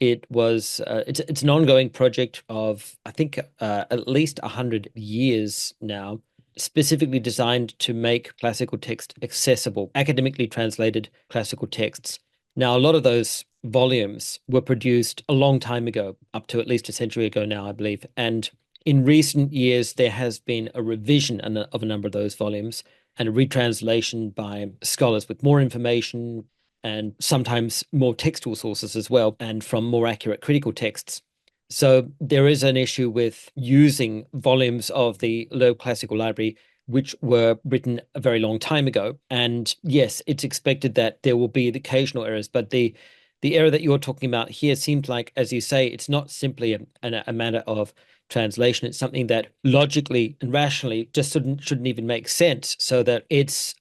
It's an ongoing project of, I think, at least 100 years now, specifically designed to make classical text accessible, academically translated classical texts. Now, a lot of those volumes were produced a long time ago, up to at least a century ago now, I believe. And in recent years, there has been a revision of a number of those volumes and a retranslation by scholars with more information and sometimes more textual sources as well, and from more accurate critical texts. So there is an issue with using volumes of the Loeb Classical Library which were written a very long time ago. And yes, it's expected that there will be occasional errors, but the error that you're talking about here seems like, as you say, it's not simply a matter of translation. It's something that logically and rationally just shouldn't even make sense. So that it's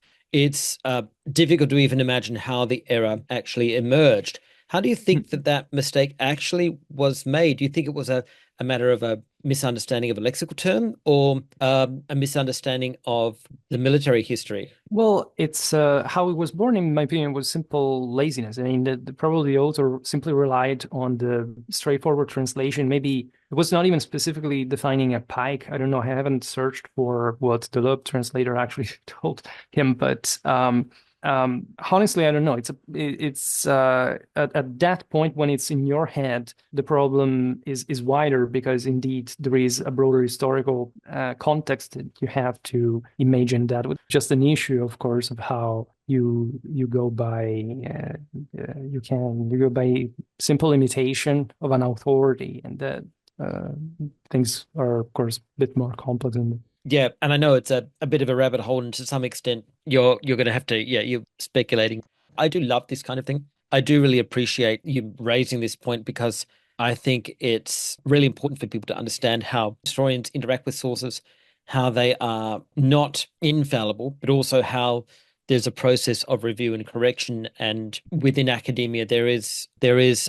difficult to even imagine how the error actually emerged. How do you think that mistake actually was made? Do you think it was a matter of misunderstanding of a lexical term or a misunderstanding of the military history? Well, it's how it was born, in my opinion, was simple laziness. I mean, probably the author simply relied on the straightforward translation. Maybe it was not even specifically defining a pike. I don't know. I haven't searched for what the Loeb translator actually told him, but honestly, I don't know. It's at that point when it's in your head, the problem is wider because indeed there is a broader historical context that you have to imagine that with just an issue, of course, of how you go by you go by simple imitation of an authority, and that uh, things are, of course, a bit more complex than that. Yeah, and I know it's a bit of a rabbit hole, and to some extent, you're going to have to, yeah, you're speculating. I do love this kind of thing. I do really appreciate you raising this point because I think it's really important for people to understand how historians interact with sources, how they are not infallible, but also how there's a process of review and correction. And within academia, there is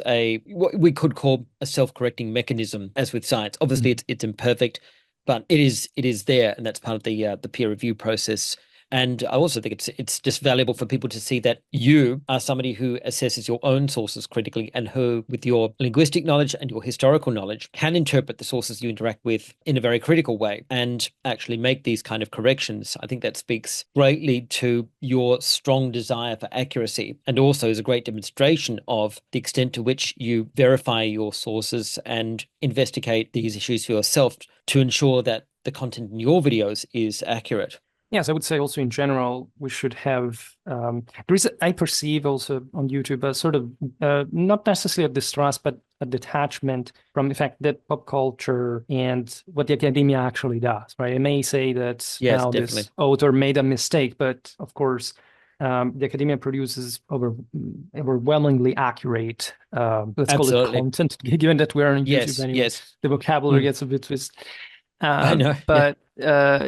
a what we could call a self-correcting mechanism, as with science. Obviously, it's imperfect, but it is there, and that's part of the peer review process. And I also think it's just valuable for people to see that you are somebody who assesses your own sources critically and who, with your linguistic knowledge and your historical knowledge, can interpret the sources you interact with in a very critical way and actually make these kind of corrections. I think that speaks greatly to your strong desire for accuracy and also is a great demonstration of the extent to which you verify your sources and investigate these issues for yourself to ensure that the content in your videos is accurate. Yes, I would say also in general, we should have, there is, I perceive also on YouTube, a sort of, not necessarily a distrust, but a detachment from the fact that pop culture and what the academia actually does, right? I may say that Yes, now definitely. this author made a mistake, but of course, the academia produces overwhelmingly accurate, let's call it Absolutely. content, given that we're on YouTube Yes, anyway. yes. The vocabulary Mm, gets a bit twisted. I know. Yeah. But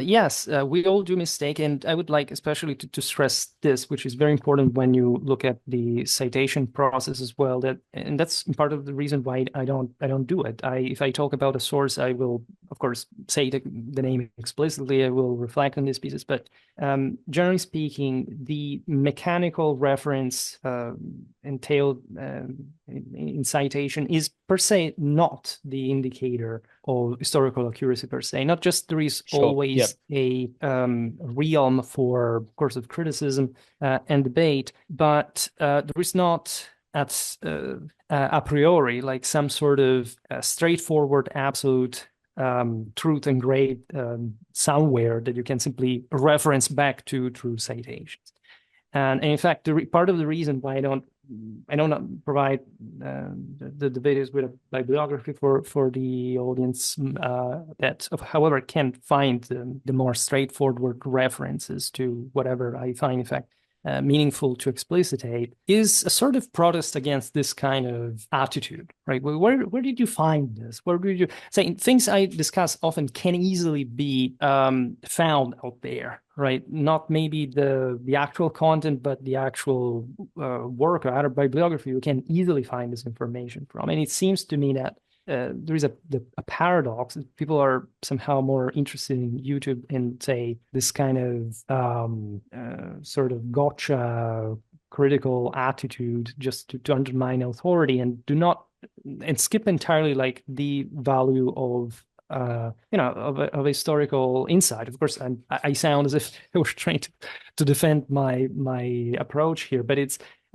yes, we all do mistake, and I would like especially to stress this, which is very important when you look at the citation process as well. And that's part of the reason why I don't do it. If I talk about a source, I will of course say the name explicitly. I will reflect on these pieces, but generally speaking, the mechanical reference entailed in citation is per se not the indicator of historical accuracy per se. Not just there is Sure. Yeah. always a realm for, of course, of criticism and debate, but there is not at a priori like some sort of straightforward absolute truth engraved somewhere that you can simply reference back to through citations. And in fact, part of the reason why I don't provide the videos with a bibliography for the audience that, however, can find the more straightforward references to whatever I find, in fact, meaningful to explicitate is a sort of protest against this kind of attitude, right? Where did you find this? Where did you say things I discuss often can easily be found out there, right? Not maybe the actual content, but the actual work or other bibliography you can easily find this information from. And it seems to me that there is a paradox. People are somehow more interested in YouTube in, say, this kind of sort of gotcha critical attitude just to undermine authority and do not and skip entirely like the value of of historical insight. Of course, I sound as if I was trying to defend my approach here, but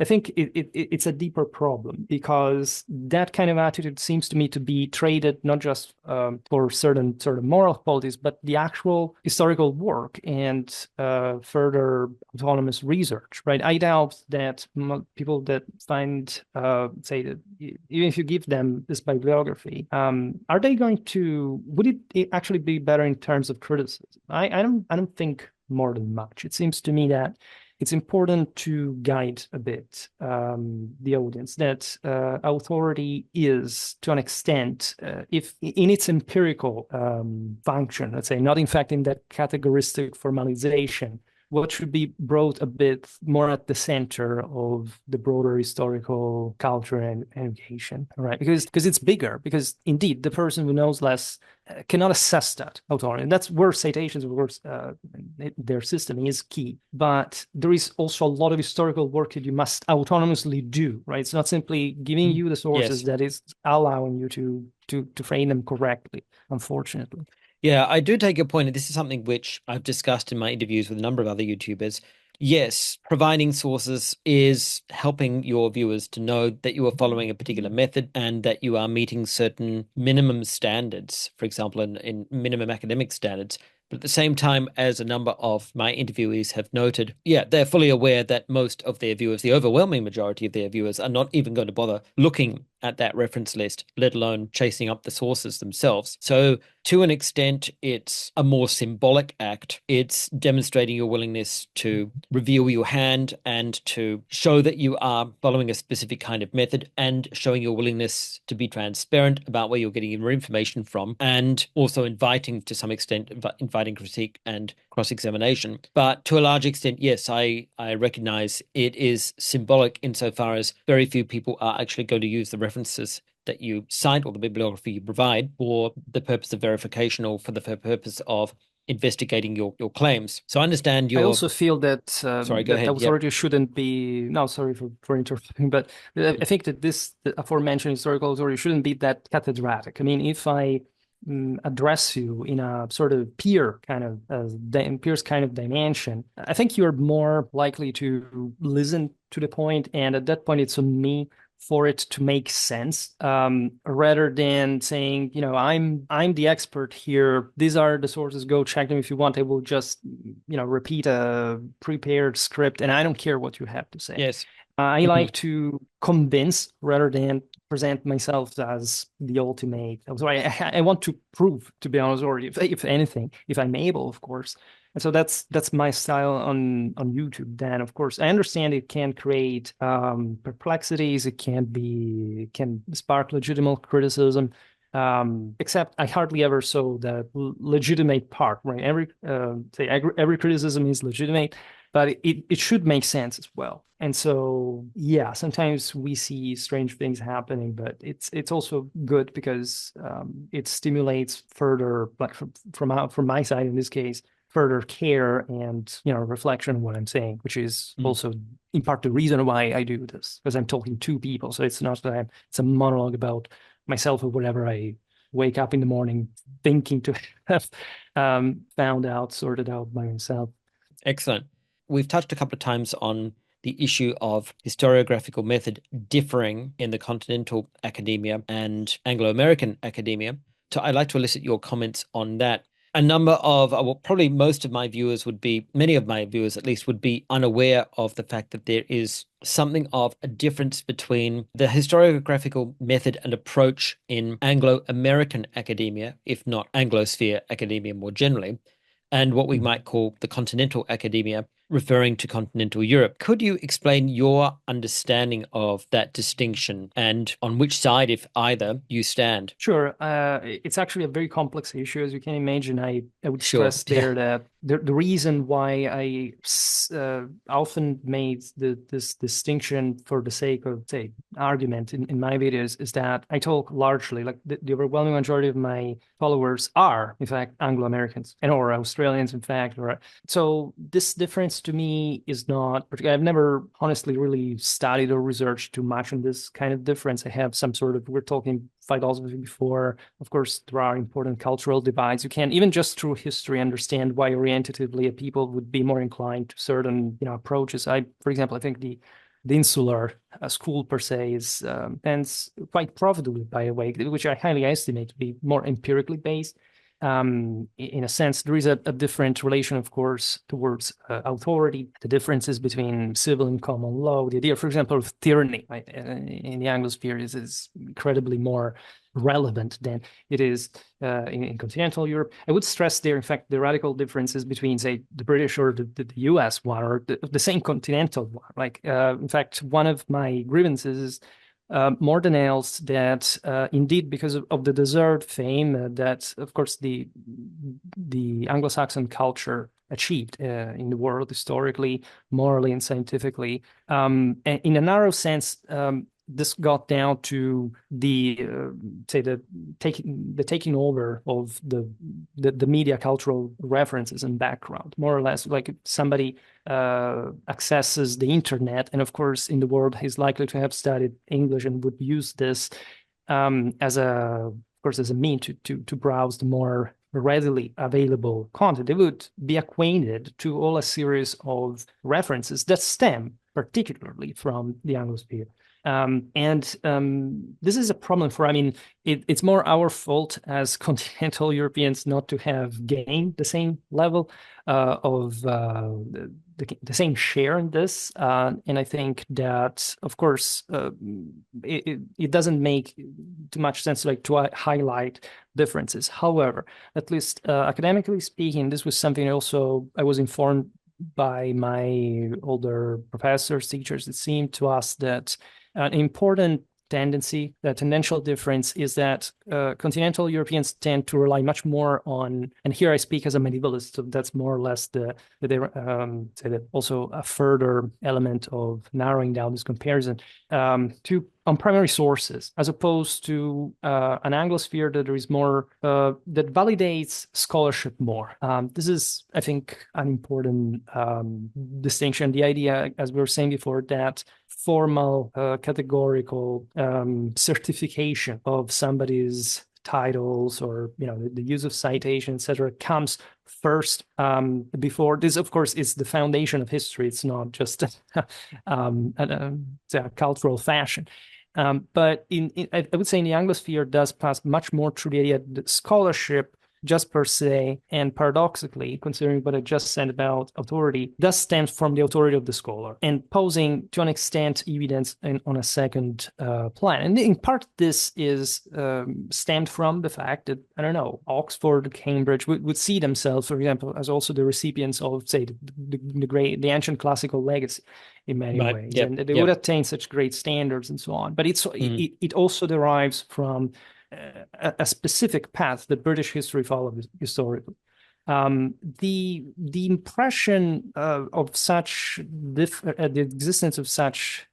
I think it's a deeper problem because that kind of attitude seems to me to be traded not just for certain sort of moral qualities, but the actual historical work and further autonomous research, right? I doubt that people that find, say that even if you give them this bibliography, are they going to, would it actually be better in terms of criticism? I don't think more than much. It seems to me that it's important to guide a bit the audience that authority is, to an extent, if in its empirical function, let's say, not in fact in that categoristic formalization what should be brought a bit more at the center of the broader historical culture and education, right? Because it's bigger. Because indeed, the person who knows less cannot assess that autonomy, and that's where citations, of course, their system is key. But there is also a lot of historical work that you must autonomously do, right? It's not simply giving you the sources Yes. that is allowing you to frame them correctly, unfortunately. Yeah, I do take your point, and this is something which I've discussed in my interviews with a number of other YouTubers. Yes, providing sources is helping your viewers to know that you are following a particular method and that you are meeting certain minimum standards, for example, in minimum academic standards. But at the same time, as a number of my interviewees have noted, yeah, they're fully aware that most of their viewers, the overwhelming majority of their viewers, are not even going to bother looking at that reference list, let alone chasing up the sources themselves. So to an extent, it's a more symbolic act. It's demonstrating your willingness to reveal your hand and to show that you are following a specific kind of method, and showing your willingness to be transparent about where you're getting your information from, and also inviting, to some extent, inviting critique and cross-examination. But to a large extent, yes, I recognize it is symbolic insofar as very few people are actually going to use the references that you cite or the bibliography you provide for the purpose of verification or for the purpose of investigating your claims. So I understand I your. also feel that Sorry, go that ahead. Yep. authority shouldn't be. No, sorry for interrupting, but I think that this the aforementioned historical authority shouldn't be that cathedratic. I mean, if I address you in a sort of peer kind of peers kind of dimension, I think you're more likely to listen to the point, and at that point, it's on me for it to make sense, rather than saying, I'm the expert here. These are the sources. Go check them if you want. I will just, repeat a prepared script, and I don't care what you have to say. Yes. I Mhm. like to convince rather than present myself as the ultimate. So I want to prove, to be honest, or if anything, if I'm able, of course. And so that's my style on YouTube. Then, of course, I understand it can create perplexities. It can spark legitimate criticism. Except I hardly ever saw the legitimate part. Right? Every criticism is legitimate, but it should make sense as well. And so, yeah, sometimes we see strange things happening, but it's also good because it stimulates further, like from my side in this case, further care and reflection on what I'm saying, which is Mm. also in part the reason why I do this, because I'm talking to people. So it's not that it's a monologue about myself or whatever I wake up in the morning thinking to have found out, sorted out by myself. Excellent. We've touched a couple of times on the issue of historiographical method differing in the continental academia and Anglo-American academia. So I'd like to elicit your comments on that. A number of, well, probably most of my viewers would be, many of my viewers at least, would be unaware of the fact that there is something of a difference between the historiographical method and approach in Anglo-American academia, if not Anglosphere academia more generally, and what we might call the continental academia, referring to continental Europe. Could you explain your understanding of that distinction and on which side, if either, you stand? Sure. It's actually a very complex issue, as you can imagine. I would Sure. stress Yeah. there that the reason why I often made this distinction for the sake of, say, argument in my videos is that I talk largely, like the overwhelming majority of my followers are, in fact, Anglo-Americans and or Australians, in fact. So this difference to me is not particular. I've never honestly really studied or researched too much on this kind of difference. I have some sort of, we're talking philosophy before. Of course, there are important cultural divides. You can, even just through history, understand why orientatively a people would be more inclined to certain, approaches. For example, I think the insular school per se is ends quite profitably by a way, which I highly estimate to be more empirically based. In a sense, there is a different relation, of course, towards authority, the differences between civil and common law, the idea, for example, of tyranny, right, in the Anglosphere is incredibly more relevant than it is in continental Europe. I would stress there, in fact, the radical differences between, say, the British or the US one, or the same continental one. Like, in fact, one of my grievances is more than else that indeed, because of the deserved fame that, of course, the Anglo-Saxon culture achieved in the world historically, morally, and scientifically. And in a narrow sense, this got down to the say the taking over of the media cultural references and background, more or less. Like if somebody accesses the internet, and of course in the world he's likely to have studied English and would use this as a of course as a mean to browse the more readily available content. They would be acquainted to all a series of references that stem particularly from the Anglosphere. This is a problem for, I mean, it's more our fault as continental Europeans not to have gained the same level of the same share in this. And I think that, of course, it doesn't make too much sense like to highlight differences. However, at least academically speaking, this was something also I was informed by my older professors, teachers. It seemed to us that an important tendency, the tendential difference, is that continental Europeans tend to rely much more on, and here I speak as a medievalist, so that's more or less also a further element of narrowing down this comparison on primary sources, as opposed to an Anglosphere that there is more that validates scholarship more. This is, I think, an important distinction. The idea, as we were saying before, that formal, categorical certification of somebody's titles or the use of citation, etc., comes first before this. Of course, is the foundation of history. It's not just a cultural fashion. But I would say in the Anglosphere does pass much more through the idea that scholarship just per se, and paradoxically, considering what I just said about authority, does stem from the authority of the scholar and posing, to an extent, evidence on a second plan. And in part, this is stemmed from the fact that, I don't know, Oxford, Cambridge would see themselves, for example, as also the recipients of, say, the ancient classical legacy in many ways. Yep. And they would attain such great standards and so on. But it also derives from a specific path that British history followed historically. The impression of such the existence of such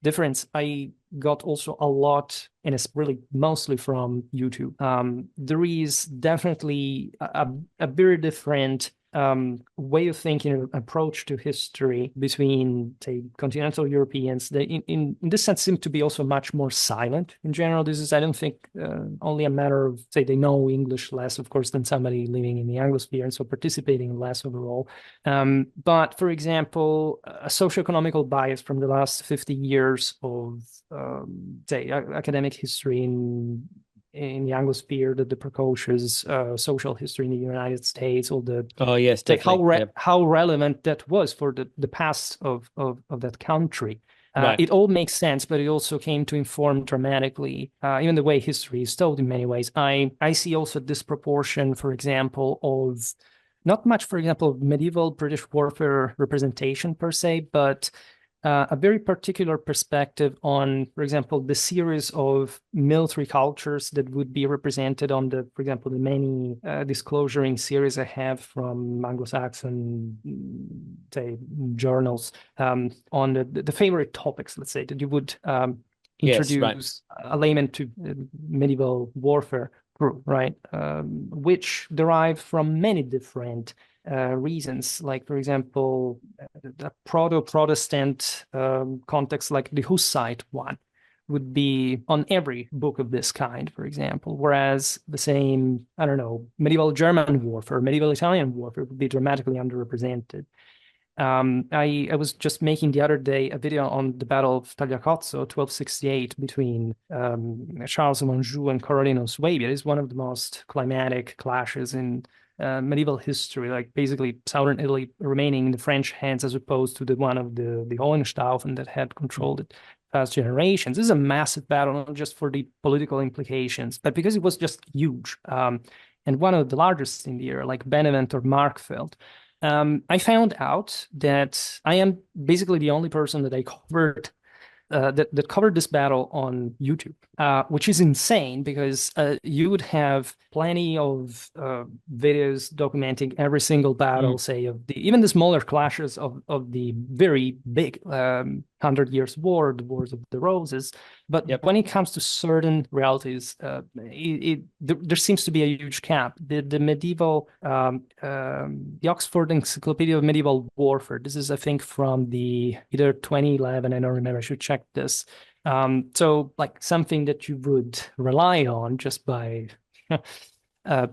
difference I got also a lot, and it's really mostly from YouTube. There is definitely a very different way of thinking, approach to history between, say, continental Europeans. They, in this sense, seem to be also much more silent in general. This is, I don't think, only a matter of, say, they know English less, of course, than somebody living in the Anglosphere, and so participating less overall. But, for example, a socioeconomical bias from the last 50 years of, say, academic history in the Anglosphere, the precocious social history in the United States, all the how relevant that was for the past of that country. Right. It all makes sense, but it also came to inform dramatically even the way history is told in many ways. I see also disproportion, for example, of not much, for example, medieval British warfare representation per se, but a very particular perspective on, for example, the series of military cultures that would be represented on the, for example, the many disclosing series I have from Anglo-Saxon, say, journals on the favorite topics, let's say, that you would introduce a layman to medieval warfare through, right? Which derive from many different reasons, like, for example, the proto-Protestant context, like the Hussite one, would be on every book of this kind, for example, whereas the same, I don't know, medieval German warfare, medieval Italian warfare would be dramatically underrepresented. I was just making the other day a video on the Battle of Tagliacozzo, 1268, between Charles of Anjou and Caroline of Swabia. It's one of the most climatic clashes in medieval history, like basically southern Italy remaining in the French hands as opposed to the one of the Hohenstaufen that had controlled it past generations. This is a massive battle, not just for the political implications, but because it was just huge. And one of the largest in the era, like Benevent or Markfeld. I found out that I am basically the only person that I covered that covered this battle on YouTube, which is insane because you would have plenty of videos documenting every single battle, say of even the smaller clashes of the very big 100 Years' War, the Wars of the Roses. But Yep. when it comes to certain realities, there seems to be a huge gap. The medieval, the Oxford Encyclopedia of Medieval Warfare. This is, I think, from the either 2011. I don't remember. I should check this. So, like something that you would rely on just by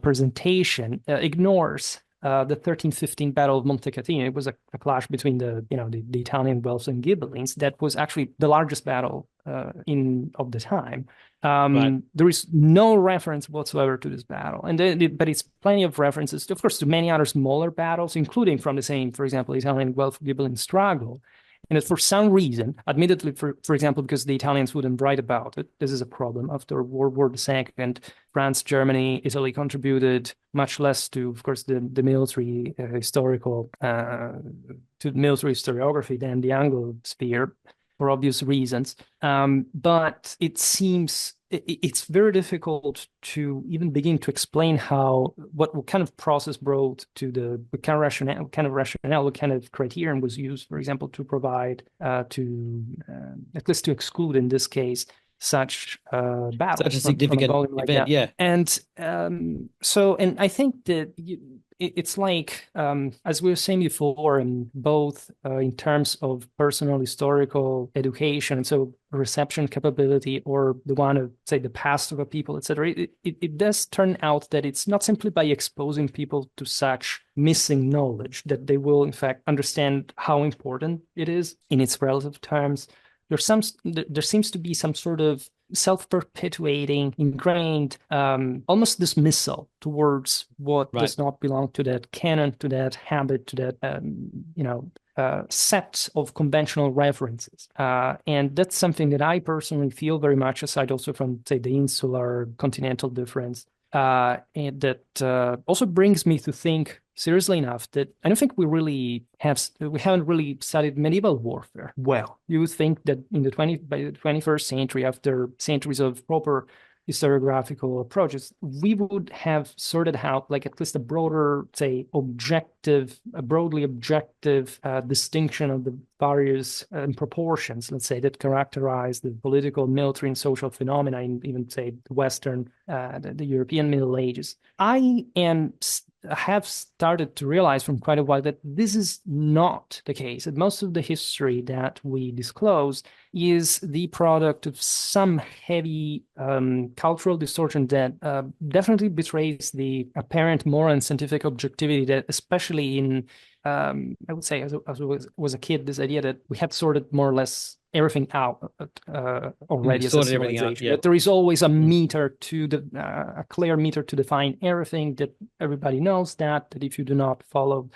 presentation ignores the 1315 Battle of Montecatini. It was a clash between the Italian Guelphs and Ghibellines that was actually the largest battle of the time. Right. There is no reference whatsoever to this battle, but it's plenty of references, of course, to many other smaller battles, including from the same, for example, Italian Guelph Ghibelline struggle. And that for some reason, admittedly, for example, because the Italians wouldn't write about it, this is a problem. After World War II, France, Germany, Italy contributed much less to, of course, the military to military historiography than the Anglo sphere for obvious reasons. But it seems it's very difficult to even begin to explain what kind of process brought to what kind of rationale, what kind of criterion was used, for example, to provide to at least to exclude in this case such battle Such a from a significant volume like event, that. yeah. And and I think that it's like, as we were saying before, in both in terms of personal historical education, and so reception capability, or the one of, say, the past of a people, etc. It does turn out that it's not simply by exposing people to such missing knowledge that they will, in fact, understand how important it is in its relative terms. There seems to be some sort of self-perpetuating, ingrained, almost dismissal towards what Right. does not belong to that canon, to that habit, to that set of conventional references. And that's something that I personally feel very much, aside also from, say, the insular continental difference. And that also brings me to think seriously enough that I don't think we haven't really studied medieval warfare well. You would think that by the 21st century, after centuries of proper historiographical approaches, we would have sorted out, like, at least a broader, say, broadly objective distinction of the various proportions, let's say, that characterize the political, military, and social phenomena in even, say, the Western, the European Middle Ages. Have started to realize from quite a while that this is not the case. That most of the history that we disclose is the product of some heavy cultural distortion that definitely betrays the apparent moral and scientific objectivity that, especially in, I would say, as I was a kid, this idea that we had sorted more or less everything out already as a Sorted everything out, civilization. yeah. That there is always a a clear meter to define everything, that everybody knows that if you do not follow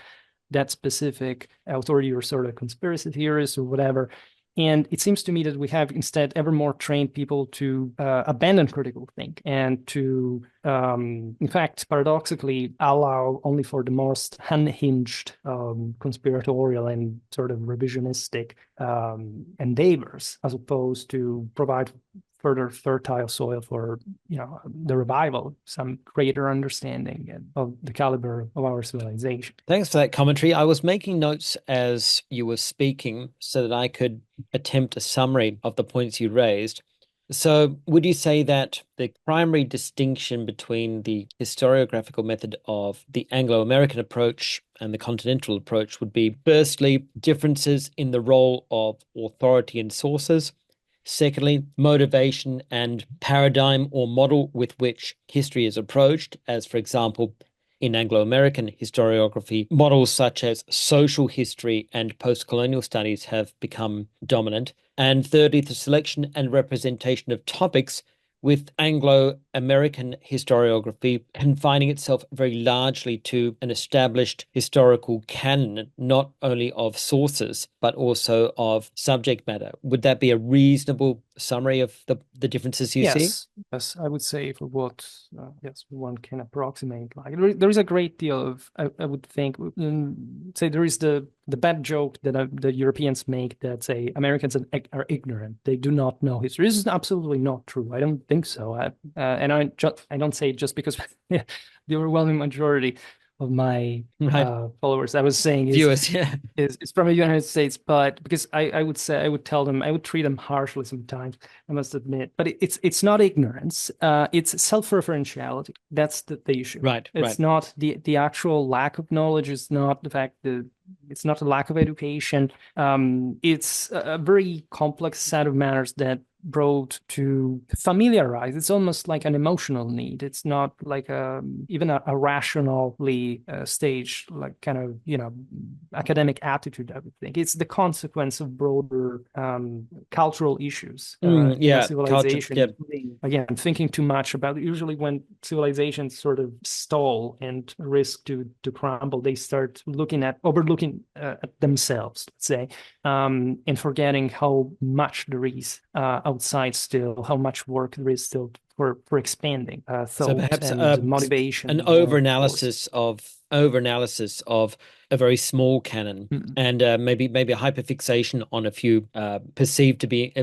that specific authority, you're sort of conspiracy theorist or whatever. And it seems to me that we have instead ever more trained people to abandon critical thinking and to, in fact, paradoxically, allow only for the most unhinged conspiratorial and sort of revisionistic endeavors, as opposed to provide further fertile soil for the revival of some greater understanding of the caliber of our civilization. Thanks for that commentary. I was making notes as you were speaking so that I could attempt a summary of the points you raised. So, would you say that the primary distinction between the historiographical method of the Anglo-American approach and the Continental approach would be, firstly, differences in the role of authority and sources? Secondly, motivation and paradigm or model with which history is approached, as, for example, in Anglo-American historiography, models such as social history and post-colonial studies have become dominant. And thirdly, the selection and representation of topics with Anglo Anglo-American historiography confining itself very largely to an established historical canon, not only of sources, but also of subject matter. Would that be a reasonable summary of the differences you see? Yes, I would say for what yes one can approximate. Like there is a great deal of I would think say there is the bad joke that the Europeans make that say Americans are ignorant. They do not know history. This is absolutely not true. I don't think so. And I don't say it just because the overwhelming majority of my Right. followers I was saying Viewers, yeah. is from the United States, but because I would say I would tell them I would treat them harshly sometimes, I must admit. But it's not ignorance, it's self-referentiality. That's the issue. Right, It's right. not the actual lack of knowledge, it's not the fact that it's not a lack of education. It's a very complex set of matters that brought to familiarize. It's almost like an emotional need. It's not like even a rationally stage, like kind of, academic attitude, I would think. It's the consequence of broader cultural issues in a Yeah, culture. civilization, Yeah. including, again, thinking too much about it. Usually when civilizations sort of stall and risk to crumble, they start overlooking at themselves, let's say, and forgetting how much there is outside still, how much work there is still for expanding So thought perhaps and an motivation, force. over analysis of a very small canon, Mm. and maybe a hyperfixation on a few perceived to be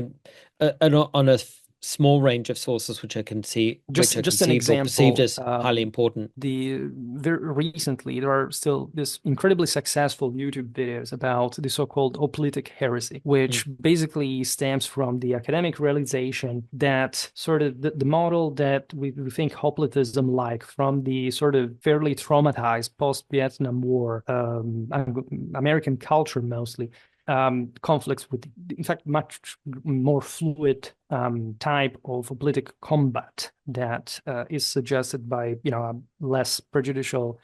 on a small range of sources which are Just an conceived or perceived example. as highly important. Very recently there are still this incredibly successful YouTube videos about the so-called hoplitic heresy, Mm. which basically stems from the academic realization that sort of the model that we think hoplitism, like from the sort of fairly traumatized post-Vietnam War American culture mostly, conflicts with, in fact, much more fluid type of politic combat that is suggested by a less prejudicial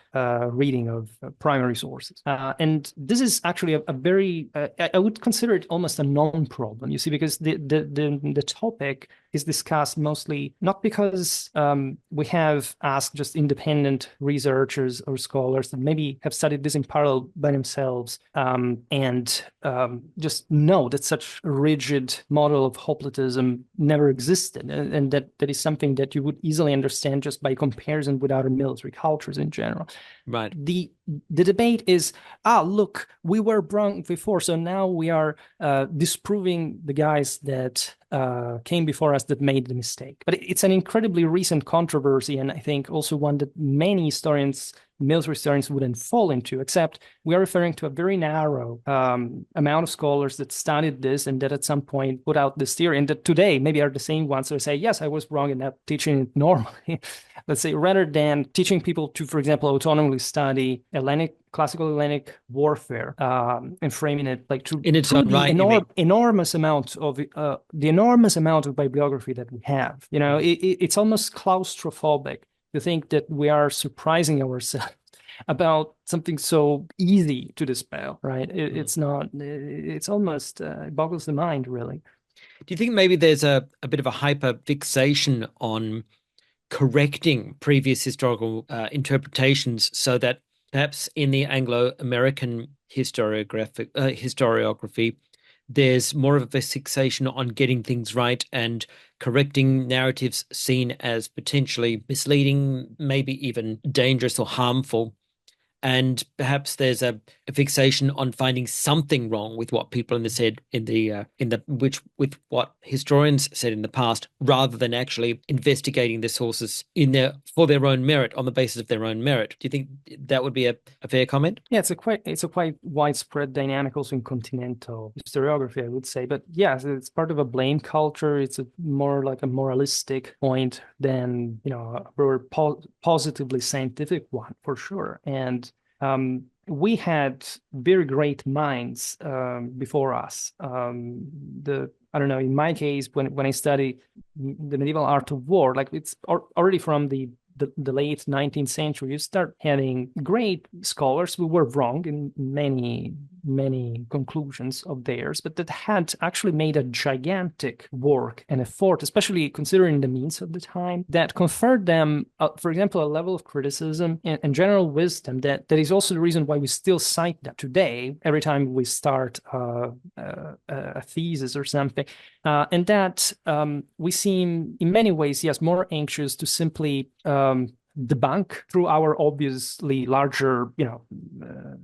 reading of primary sources. And this is actually a very I would consider it almost a non-problem. You see, because the topic is discussed mostly not because we have asked just independent researchers or scholars that maybe have studied this in parallel by themselves and just know that such a rigid model of hoplitism never existed, and that is something that you would easily understand just by comparison with other military cultures in general. Right. The debate is, look, we were wrong before, so now we are disproving the guys that came before us that made the mistake. But it's an incredibly recent controversy, and I think also one that many historians, military historians, wouldn't fall into, except we are referring to a very narrow amount of scholars that studied this and that at some point put out this theory, and that today maybe are the same ones that say, yes, I was wrong in not teaching it normally, let's say, rather than teaching people to, for example, autonomously study classical Hellenic warfare and framing it like In its through own the right, you mean? enormous amount of bibliography that we have. It's almost claustrophobic to think that we are surprising ourselves about something so easy to dispel, right? It's not. It's almost it boggles the mind, really. Do you think maybe there's a bit of a hyper fixation on correcting previous historical interpretations so that perhaps in the Anglo-American historiography, there's more of a fixation on getting things right and correcting narratives seen as potentially misleading, maybe even dangerous or harmful, and perhaps there's a fixation on finding something wrong with what people in the said in the which with what historians said in the past, rather than actually investigating the sources in their for their own merit, on the basis of their own merit. Do you think that would be a fair comment? Yeah, it's a quite widespread dynamic also in continental historiography, I would say. But yeah, it's part of a blame culture. It's more like a moralistic point than a more positively scientific one, for sure. And we had very great minds before us. I don't know, in my case, when I study the medieval art of war, like it's already from the the late 19th century, you start having great scholars who were wrong in many conclusions of theirs, but that had actually made a gigantic work and effort, especially considering the means of the time, that conferred them, for example, a level of criticism and general wisdom that is also the reason why we still cite them today every time we start a thesis or something. And that we seem, in many ways, yes, more anxious to simply debunk through our obviously larger,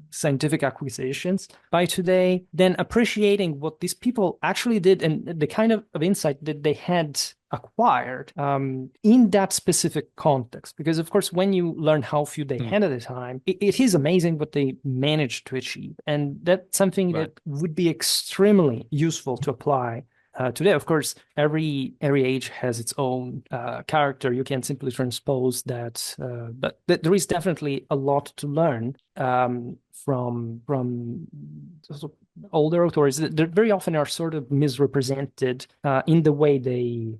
scientific acquisitions by today, than appreciating what these people actually did and the kind of insight that they had acquired in that specific context. Because, of course, when you learn how few they had at the time, it is amazing what they managed to achieve. And that's something that would be extremely useful to apply today. Of course, every age has its own character. You can't simply transpose that, but there is definitely a lot to learn from older authors. They very often are sort of misrepresented in the way they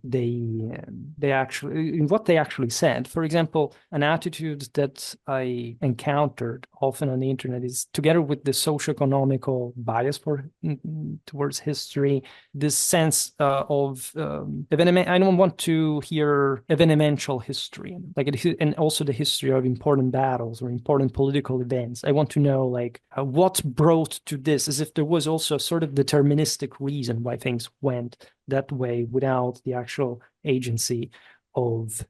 actually, in what they actually said. For example, an attitude that I encountered often on the internet is, together with the socioeconomical bias towards history, this sense of I don't want to hear evenemential history, and also the history of important battles or important political events. I want to know what brought to this, as if there was also a sort of deterministic reason why things went that way without the actual agency of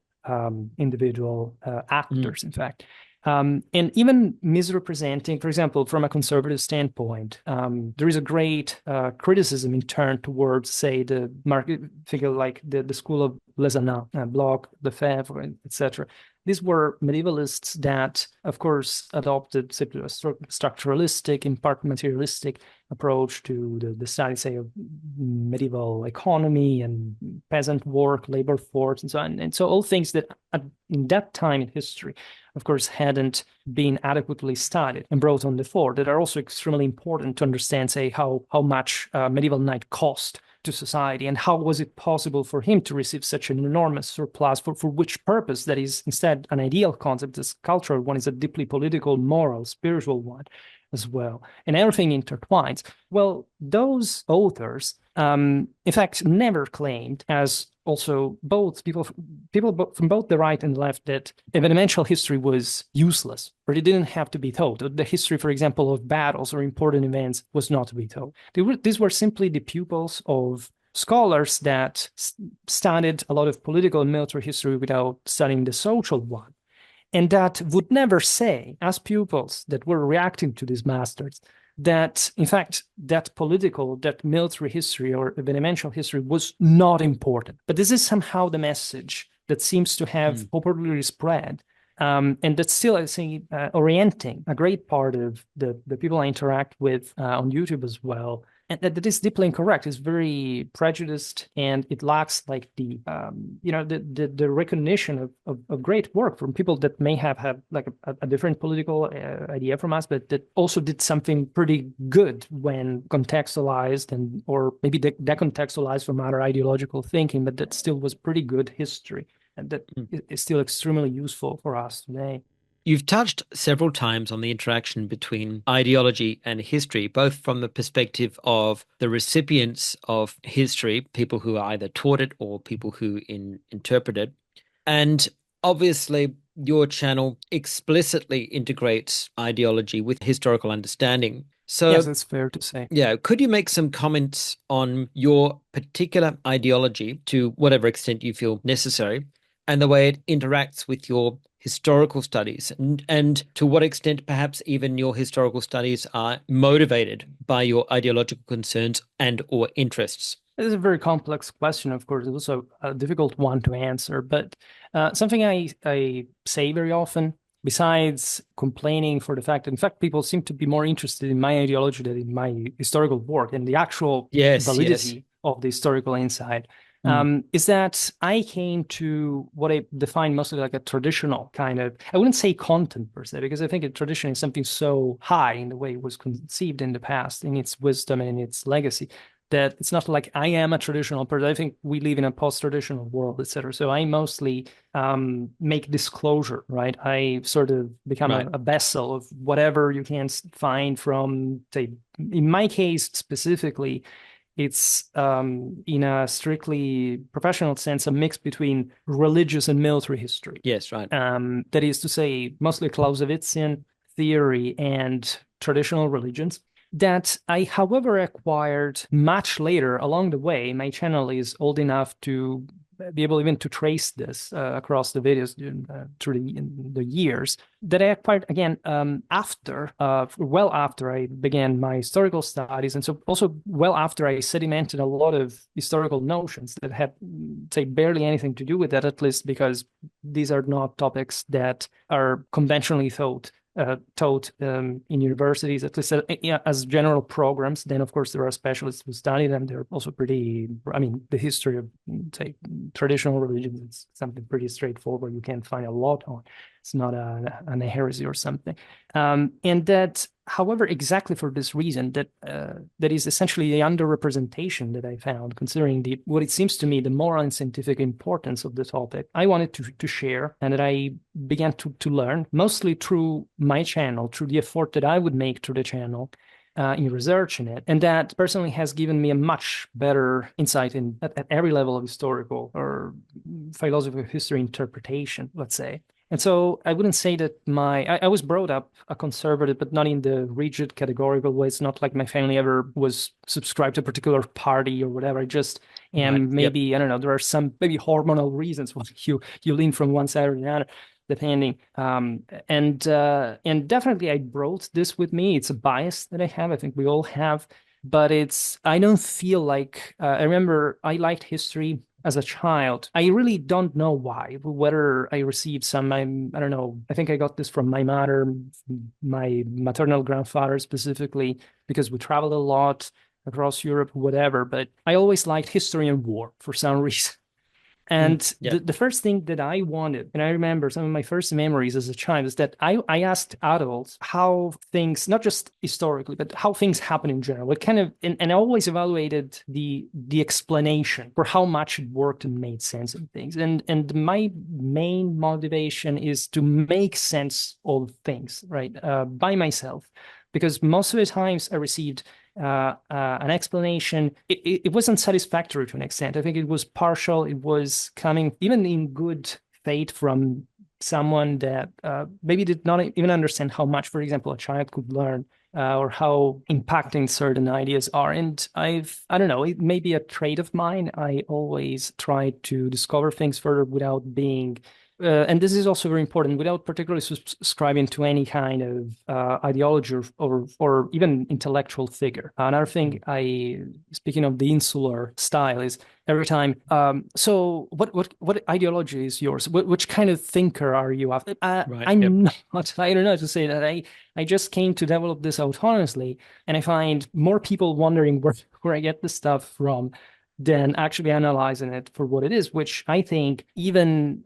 individual actors, in fact. And even misrepresenting, for example, from a conservative standpoint, there is a great criticism in turn towards, say, the market figure like the school of Lezanin, Bloch, Lefebvre, etc. These were medievalists that, of course, adopted a structuralistic, in part materialistic approach to the study, say, of medieval economy and peasant work, labor force, and so on. And so all things that in that time in history, of course, hadn't been adequately studied and brought on the fore, that are also extremely important to understand, say, how much medieval knight cost to society, and how was it possible for him to receive such an enormous surplus, for which purpose that is instead an ideal concept, this cultural one is a deeply political, moral, spiritual one as well, and everything intertwines. Well, those authors, in fact, never claimed, as also both people from both the right and the left, that evenemential history was useless, or it didn't have to be told. The history, for example, of battles or important events was not to be told. These were simply the pupils of scholars that studied a lot of political and military history without studying the social one, and that would never say, as pupils that were reacting to these masters, that, in fact, that political, that military history or evenemential history was not important. But this is somehow the message that seems to have popularly spread, and that's still, I think, orienting a great part of the people I interact with on YouTube as well. And that is deeply incorrect. It's very prejudiced, and it lacks the recognition of great work from people that may have had a different political idea from us, but that also did something pretty good when contextualized, or maybe decontextualized from other ideological thinking, but that still was pretty good history, and that is still extremely useful for us today. You've touched several times on the interaction between ideology and history, both from the perspective of the recipients of history, people who either taught it or people who interpret it. And obviously, your channel explicitly integrates ideology with historical understanding. So, yes, that's fair to say. Yeah, could you make some comments on your particular ideology, to whatever extent you feel necessary, and the way it interacts with your historical studies, and to what extent perhaps even your historical studies are motivated by your ideological concerns and or interests? This is a very complex question, of course. It's also a difficult one to answer, but something I say very often, besides complaining for the fact that, in fact, people seem to be more interested in my ideology than in my historical work and the actual validity of the historical insight, is that I came to what I define mostly like a traditional kind of, I wouldn't say content per se, because I think a tradition is something so high in the way it was conceived in the past, in its wisdom and in its legacy, that it's not like I am a traditional person. I think we live in a post-traditional world, etc. So I mostly make disclosure, right? I sort of become Right. a vessel of whatever you can find from, say, in my case specifically, it's in a strictly professional sense, a mix between religious and military history. Yes, right. That is to say, mostly Clausewitzian theory and traditional religions that I, however, acquired much later along the way. My channel is old enough to be able even to trace this across the videos through the years that I acquired again well after I began my historical studies, and so also well after I sedimented a lot of historical notions that had, say, barely anything to do with that, at least because these are not topics that are conventionally taught in universities, at least as general programs. Then, of course, there are specialists who study them. They're also pretty, I mean, the history of, say, traditional religions is something pretty straightforward. You can find a lot on. It's not an heresy or something. And that, however, exactly for this reason, that is essentially the underrepresentation that I found, considering what it seems to me the moral and scientific importance of the topic, I wanted to share, and that I began to learn, mostly through my channel, through the effort that I would make through the channel, in research in it. And that personally has given me a much better insight at every level of historical or philosophy of history interpretation, let's say. And so I wouldn't say that I was brought up a conservative, but not in the rigid categorical way. It's not like my family ever was subscribed to a particular party or whatever. I just am Right. maybe, Yep. I don't know, there are some maybe hormonal reasons why you lean from one side or the other, depending. And definitely I brought this with me. It's a bias that I have. I think we all have, but I don't feel like, I remember I liked history as a child. I really don't know why, whether I received some, I don't know, I think I got this from my mother, my maternal grandfather specifically, because we traveled a lot across Europe, whatever, but I always liked history and war for some reason. And Yep. the first thing that I wanted, and I remember some of my first memories as a child, is that I asked adults how things, not just historically, but how things happen in general. What kind of, and I always evaluated the explanation for how much it worked and made sense of things. And my main motivation is to make sense of things, right, by myself. Because most of the times I received an explanation. It wasn't satisfactory to an extent. I think it was partial. It was coming even in good faith from someone that maybe did not even understand how much, for example, a child could learn, or how impacting certain ideas are. And I don't know, it may be a trait of mine. I always try to discover things further without being and this is also very important, without particularly subscribing to any kind of ideology or even intellectual figure. Another thing, speaking of the insular style, is every time. So what ideology is yours? Which kind of thinker are you after? Right. Yep. I'm not. I don't know to say that. I just came to develop this autonomously, and I find more people wondering where I get the stuff from than actually analyzing it for what it is, which I think even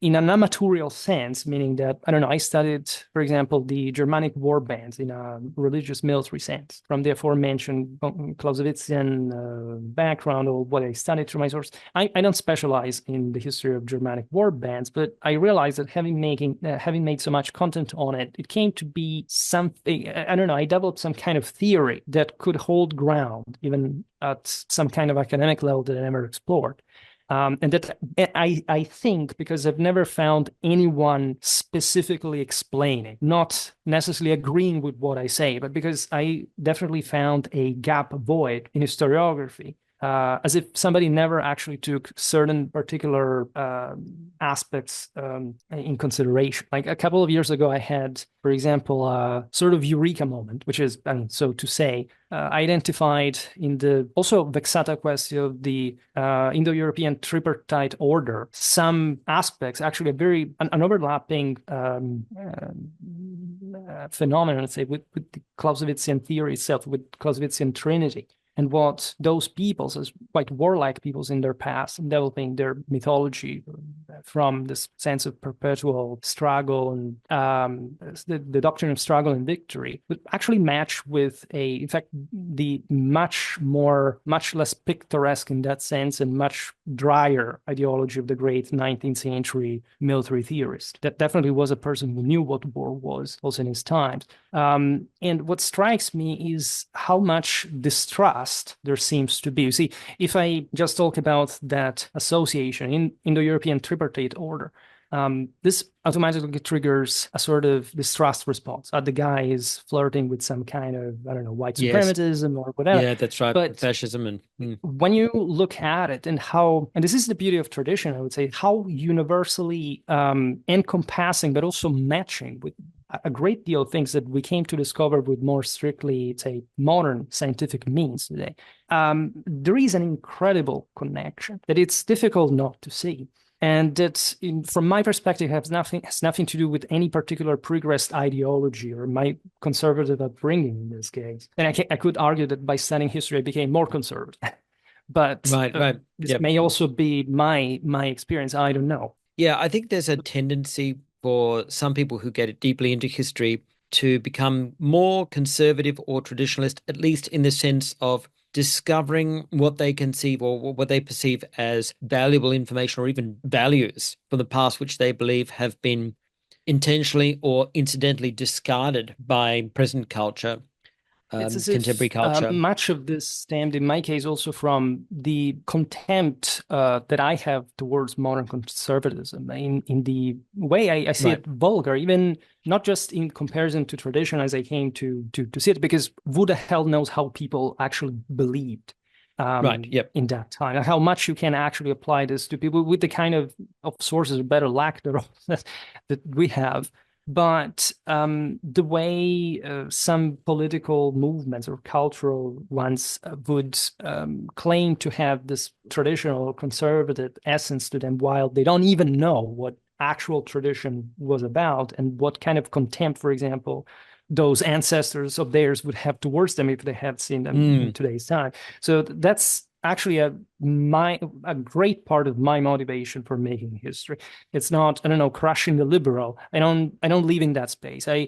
in an amatorial sense, meaning that, I don't know, I studied, for example, the Germanic war bands in a religious military sense from the aforementioned Clausewitzian background or what I studied through my source. I don't specialize in the history of Germanic war bands, but I realized that having made so much content on it, it came to be something, I don't know, I developed some kind of theory that could hold ground even at some kind of academic level that I never explored. And that I think, because I've never found anyone specifically explaining, not necessarily agreeing with what I say, but because I definitely found a gap, a void in historiography. As if somebody never actually took certain particular aspects in consideration. Like a couple of years ago, I had, for example, a sort of eureka moment, which is, I mean, so to say, identified in the also vexata question of the Indo-European tripartite order, some aspects, actually an overlapping phenomenon, let's say, with the Clausewitzian theory itself, with Clausewitzian Trinity, and what those peoples, as quite warlike peoples in their past, developing their mythology, from this sense of perpetual struggle and the doctrine of struggle and victory would actually match with in fact, the much less picturesque in that sense and much drier ideology of the great 19th century military theorist. That definitely was a person who knew what war was, also in his times. And what strikes me is how much distrust there seems to be. You see, if I just talk about that association in Indo-European tripartite order, this automatically triggers a sort of distrust response. The guy is flirting with some kind of, I don't know, white Yes. supremacism or whatever. Yeah, that's right. But fascism and when you look at it and and this is the beauty of tradition, I would say, how universally encompassing, but also matching with a great deal of things that we came to discover with more strictly, say, modern scientific means today. There is an incredible connection that it's difficult not to see. And that, from my perspective, has nothing to do with any particular progressed ideology or my conservative upbringing in this case. And I could argue that by studying history, I became more conservative. But right. this Yep. may also be my experience. I don't know. Yeah, I think there's a tendency for some people who get deeply into history to become more conservative or traditionalist, at least in the sense of discovering what they conceive or what they perceive as valuable information or even values from the past, which they believe have been intentionally or incidentally discarded by present culture, It's as contemporary if culture. much of this stemmed, in my case, also from the contempt that I have towards modern conservatism, in the way I see Right, it vulgar, even not just in comparison to tradition as I came to see it, because who the hell knows how people actually believed right, yep. in that time, and how much you can actually apply this to people with the kind of sources, or better lack thereof, that we have. But the way some political movements or cultural ones would claim to have this traditional conservative essence to them, while they don't even know what actual tradition was about and what kind of contempt, for example, those ancestors of theirs would have towards them if they had seen them in today's time. So that's actually a great part of my motivation for making history. It's not, I don't know, crushing the liberal. I don't live in that space. I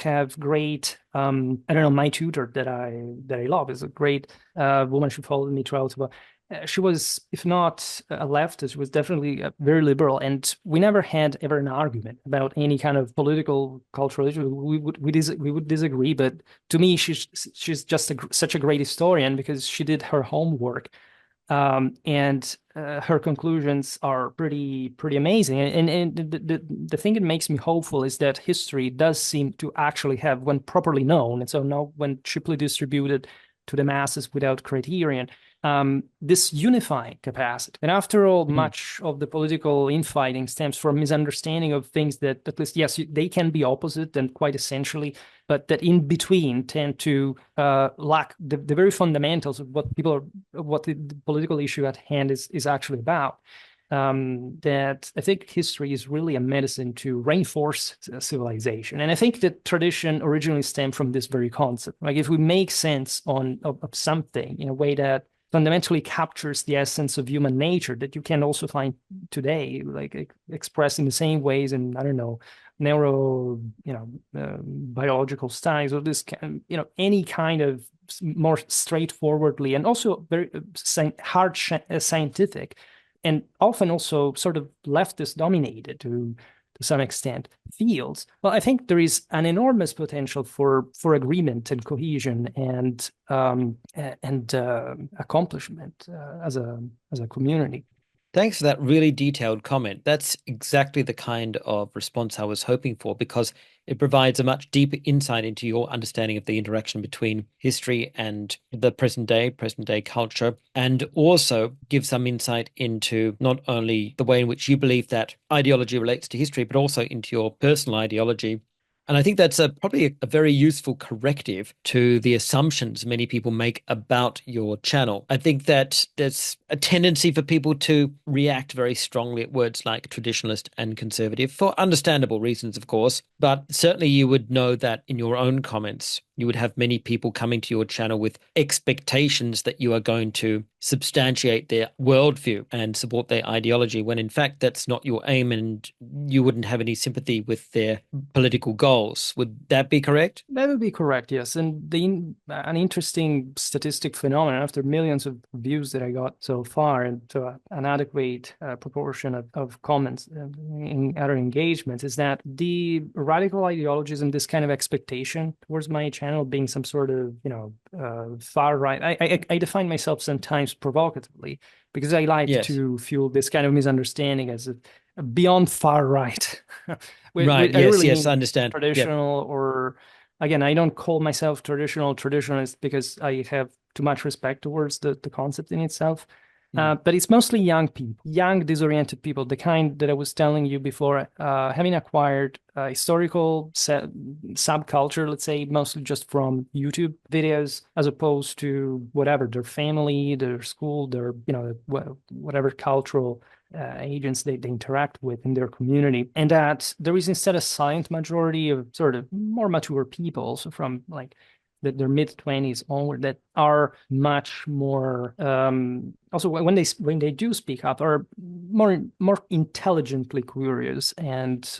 have great I don't know, my tutor that I love is a great woman. She followed me throughout. She was, if not a leftist, she was definitely very liberal, and we never had ever an argument about any kind of political, cultural issue. We would disagree, but to me, she's just such a great historian because she did her homework, and her conclusions are pretty amazing. And the thing that makes me hopeful is that history does seem to actually have, when properly known, and so now when cheaply distributed to the masses without criterion, this unifying capacity. And after all, much of the political infighting stems from misunderstanding of things that, at least, yes, they can be opposite and quite essentially, but that in between tend to lack the very fundamentals of what the political issue at hand is actually about. That I think history is really a medicine to reinforce civilization. And I think that tradition originally stemmed from this very concept. Like, if we make sense of something in a way that fundamentally captures the essence of human nature that you can also find today, like expressed in the same ways in, I don't know, biological studies, or this kind, any kind of more straightforwardly and also very hard scientific, and often also sort of leftist dominated to some extent fields. Well, I think there is an enormous potential for agreement and cohesion and accomplishment as a community. Thanks for that really detailed comment. That's exactly the kind of response I was hoping for, because it provides a much deeper insight into your understanding of the interaction between history and the present day culture, and also gives some insight into not only the way in which you believe that ideology relates to history, but also into your personal ideology. And I think that's probably a very useful corrective to the assumptions many people make about your channel. I think that there's a tendency for people to react very strongly at words like traditionalist and conservative, for understandable reasons, of course. But certainly you would know that in your own comments, you would have many people coming to your channel with expectations that you are going to substantiate their worldview and support their ideology, when in fact that's not your aim and you wouldn't have any sympathy with their political goals. Would that be correct? That would be correct, yes. And an interesting statistic phenomenon after millions of views that I got so far, and to an adequate proportion of comments in other engagements, is that the radical ideologies and this kind of expectation towards my channel being some sort of, far right. I define myself sometimes provocatively because I like Yes. to fuel this kind of misunderstanding as a beyond far right. Right. I Yes. really Yes. mean I understand. Yep. traditional, or again, I don't call myself traditionalist because I have too much respect towards the concept in itself. Mm. But it's mostly young people, young, disoriented people, the kind that I was telling you before, having acquired historical subculture, let's say, mostly just from YouTube videos, as opposed to whatever, their family, their school, their, whatever cultural agents they interact with in their community. And that there is instead a silent majority of sort of more mature people, also from like their mid-20s onward, that are much more also when they do speak up, are more intelligently curious, and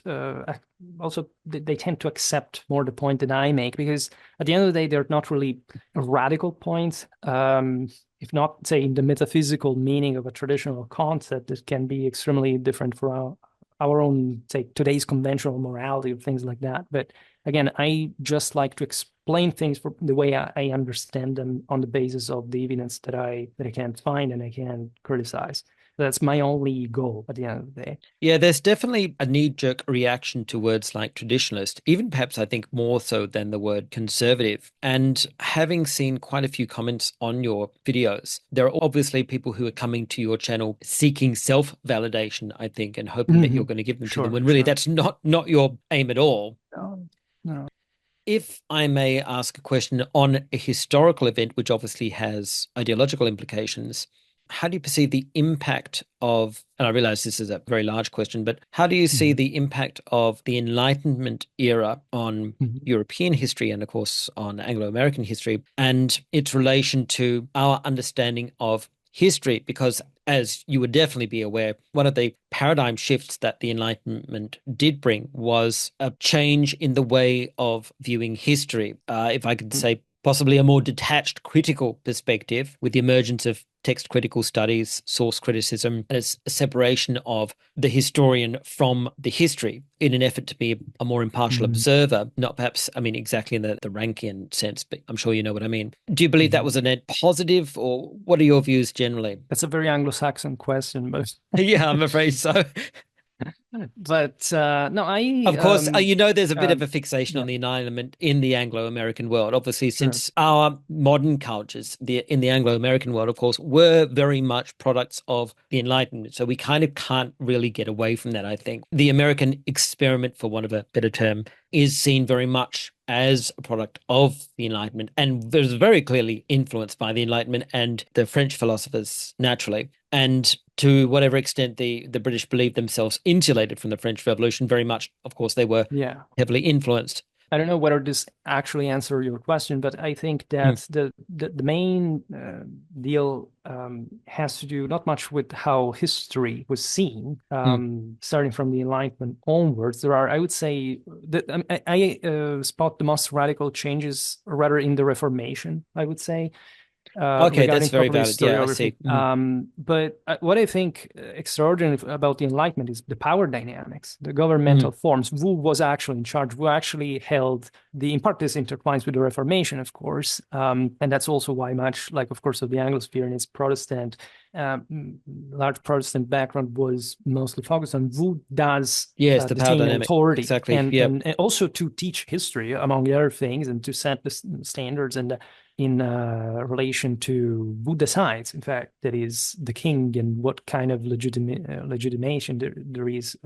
also they tend to accept more the point that I make, because at the end of the day they're not really radical points, if not, say, in the metaphysical meaning of a traditional concept that can be extremely different for our own, say, today's conventional morality or things like that. But again, I just like to explain things for the way I understand them on the basis of the evidence that I can find and I can criticize. That's my only goal at the end of the day. Yeah, there's definitely a knee-jerk reaction to words like traditionalist, even perhaps I think more so than the word conservative. And having seen quite a few comments on your videos, there are obviously people who are coming to your channel seeking self-validation, I think, and hoping that you're going to give them to them, Sure, when really sure. that's not your aim at all. No, no. If I may ask a question on a historical event, which obviously has ideological implications, how do you perceive the impact of, and I realize this is a very large question, but how do you see Mhm. the impact of the Enlightenment era on Mhm. European history and, of course, on Anglo-American history and its relation to our understanding of history? Because as you would definitely be aware, one of the paradigm shifts that the Enlightenment did bring was a change in the way of viewing history. If I could say, possibly a more detached critical perspective with the emergence of text critical studies, source criticism, and a separation of the historian from the history in an effort to be a more impartial Mhm. observer, not perhaps, I mean, exactly in the Rankian sense, but I'm sure you know what I mean. Do you believe that Mhm. was a net positive, or what are your views generally? That's a very Anglo-Saxon question, but Yeah, I'm afraid so. no, I Of course, you know, there's a bit of a fixation yeah, on the Enlightenment in the Anglo-American world. Obviously, sure. since our modern cultures, in the Anglo-American world, of course, were very much products of the Enlightenment. So we kind of can't really get away from that, I think. The American experiment, for want of a better term, is seen very much as a product of the Enlightenment and was very clearly influenced by the Enlightenment and the French philosophers, naturally. And to whatever extent the British believed themselves insulated from the French Revolution, very much, of course, they were Yeah. heavily influenced. I don't know whether this actually answers your question, but I think Mm, that the main deal has to do not much with how history was seen, mm. starting from the Enlightenment onwards. There are, I would say, that I spot the most radical changes rather in the Reformation, I would say, Okay, that's regarding very proper valid. Yeah, I historiography. see. Mm, But what I think extraordinary about the Enlightenment is the power dynamics, the mm. governmental forms. Who was actually in charge? Who actually held the, in part, this intertwines with the Reformation, of course. And that's also why much, like, of course, of the Anglosphere and its Protestant, large Protestant background was mostly focused on who does Yes, the power detain dynamic. authority, Exactly. Yep. and also to teach history, among the other things, and to set the standards and in relation to who decides, in fact, that is the king, and what kind of legitimation there is.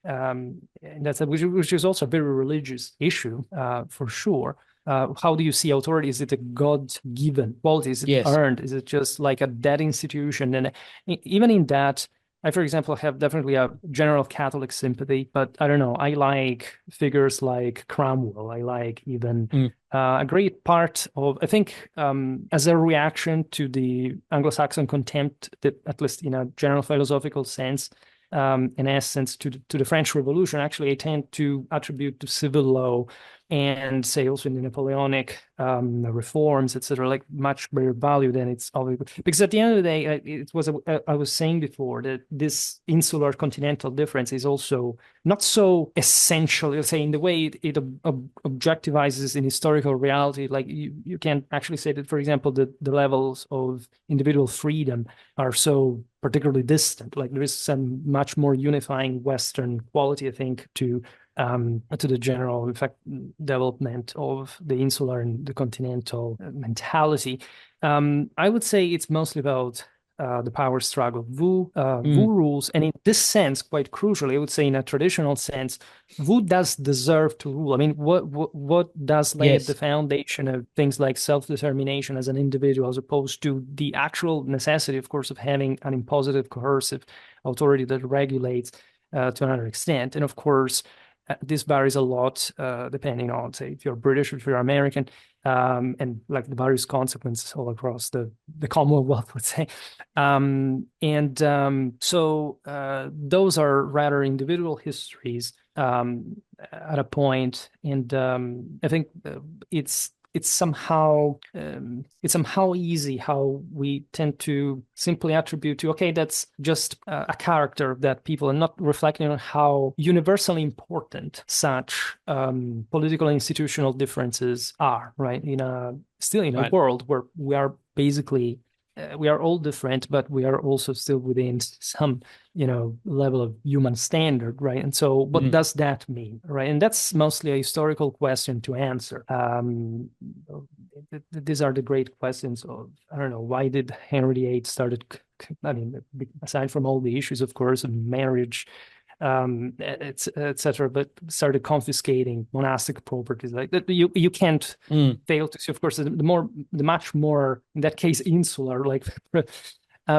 And that's which is also a very religious issue, for sure. How do you see authority? Is it a God-given quality? Is it Yes. earned? Is it just like a dead institution? And even in that, I, for example, have definitely a general Catholic sympathy, but I don't know. I like figures like Cromwell. I like even Mm. a great part of, I think, as a reaction to the Anglo-Saxon contempt, that at least in a general philosophical sense, in essence, to the French Revolution, actually, I tend to attribute to civil law and say also in the Napoleonic reforms, etc., like much better value than it's always. Because at the end of the day, it was I was saying before that this insular continental difference is also not so essential, let's say, in the way it objectivizes in historical reality. Like you can actually say that, for example, the levels of individual freedom are so particularly distant. Like there is some much more unifying Western quality, I think, to the general, in fact, development of the insular and the continental mentality. I would say it's mostly about the power struggle. Who rules, and in this sense, quite crucially, I would say in a traditional sense, who does deserve to rule? I mean, what does lay at the Yes. foundation of things like self-determination as an individual, as opposed to the actual necessity, of course, of having an impositive, coercive authority that regulates to another extent. And of course, this varies a lot depending on, say, if you're British or if you're American, and like the various consequences all across the Commonwealth, would say. So those are rather individual histories at a point, and I think it's somehow easy how we tend to simply attribute to, okay, that's just a character of that people, and not reflecting on how universally important such political and institutional differences are, right? Still in a Right. world where we are basically we are all different, but we are also still within some, level of human standard, right? And so what Mm. does that mean, right? And that's mostly a historical question to answer. These are the great questions of, I don't know, why did Henry VIII started, I mean, aside from all the issues, of course, of marriage, etc., but started confiscating monastic properties like that. You can't Mm. fail to see, of course, the much more, in that case, insular, like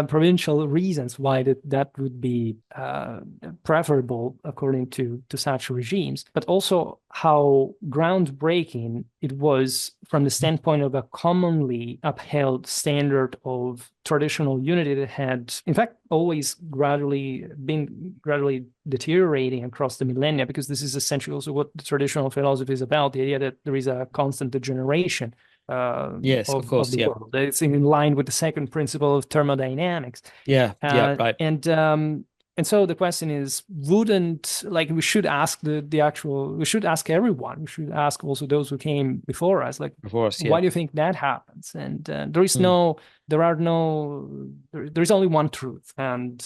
provincial reasons why that would be preferable according to such regimes, but also how groundbreaking it was from the standpoint of a commonly upheld standard of traditional unity that had, in fact, always been gradually deteriorating across the millennia, because this is essentially also what the traditional philosophy is about, the idea that there is a constant degeneration Yes, of of course. the Yeah. world. It's in line with the second principle of thermodynamics. Yeah. Yeah. Uh, Right. and um, and so the question is, wouldn't, like, we should ask we should ask everyone. We should ask also those who came before us, like, Of course. Yeah. why do you think that happens? And Mm. there is only one truth, and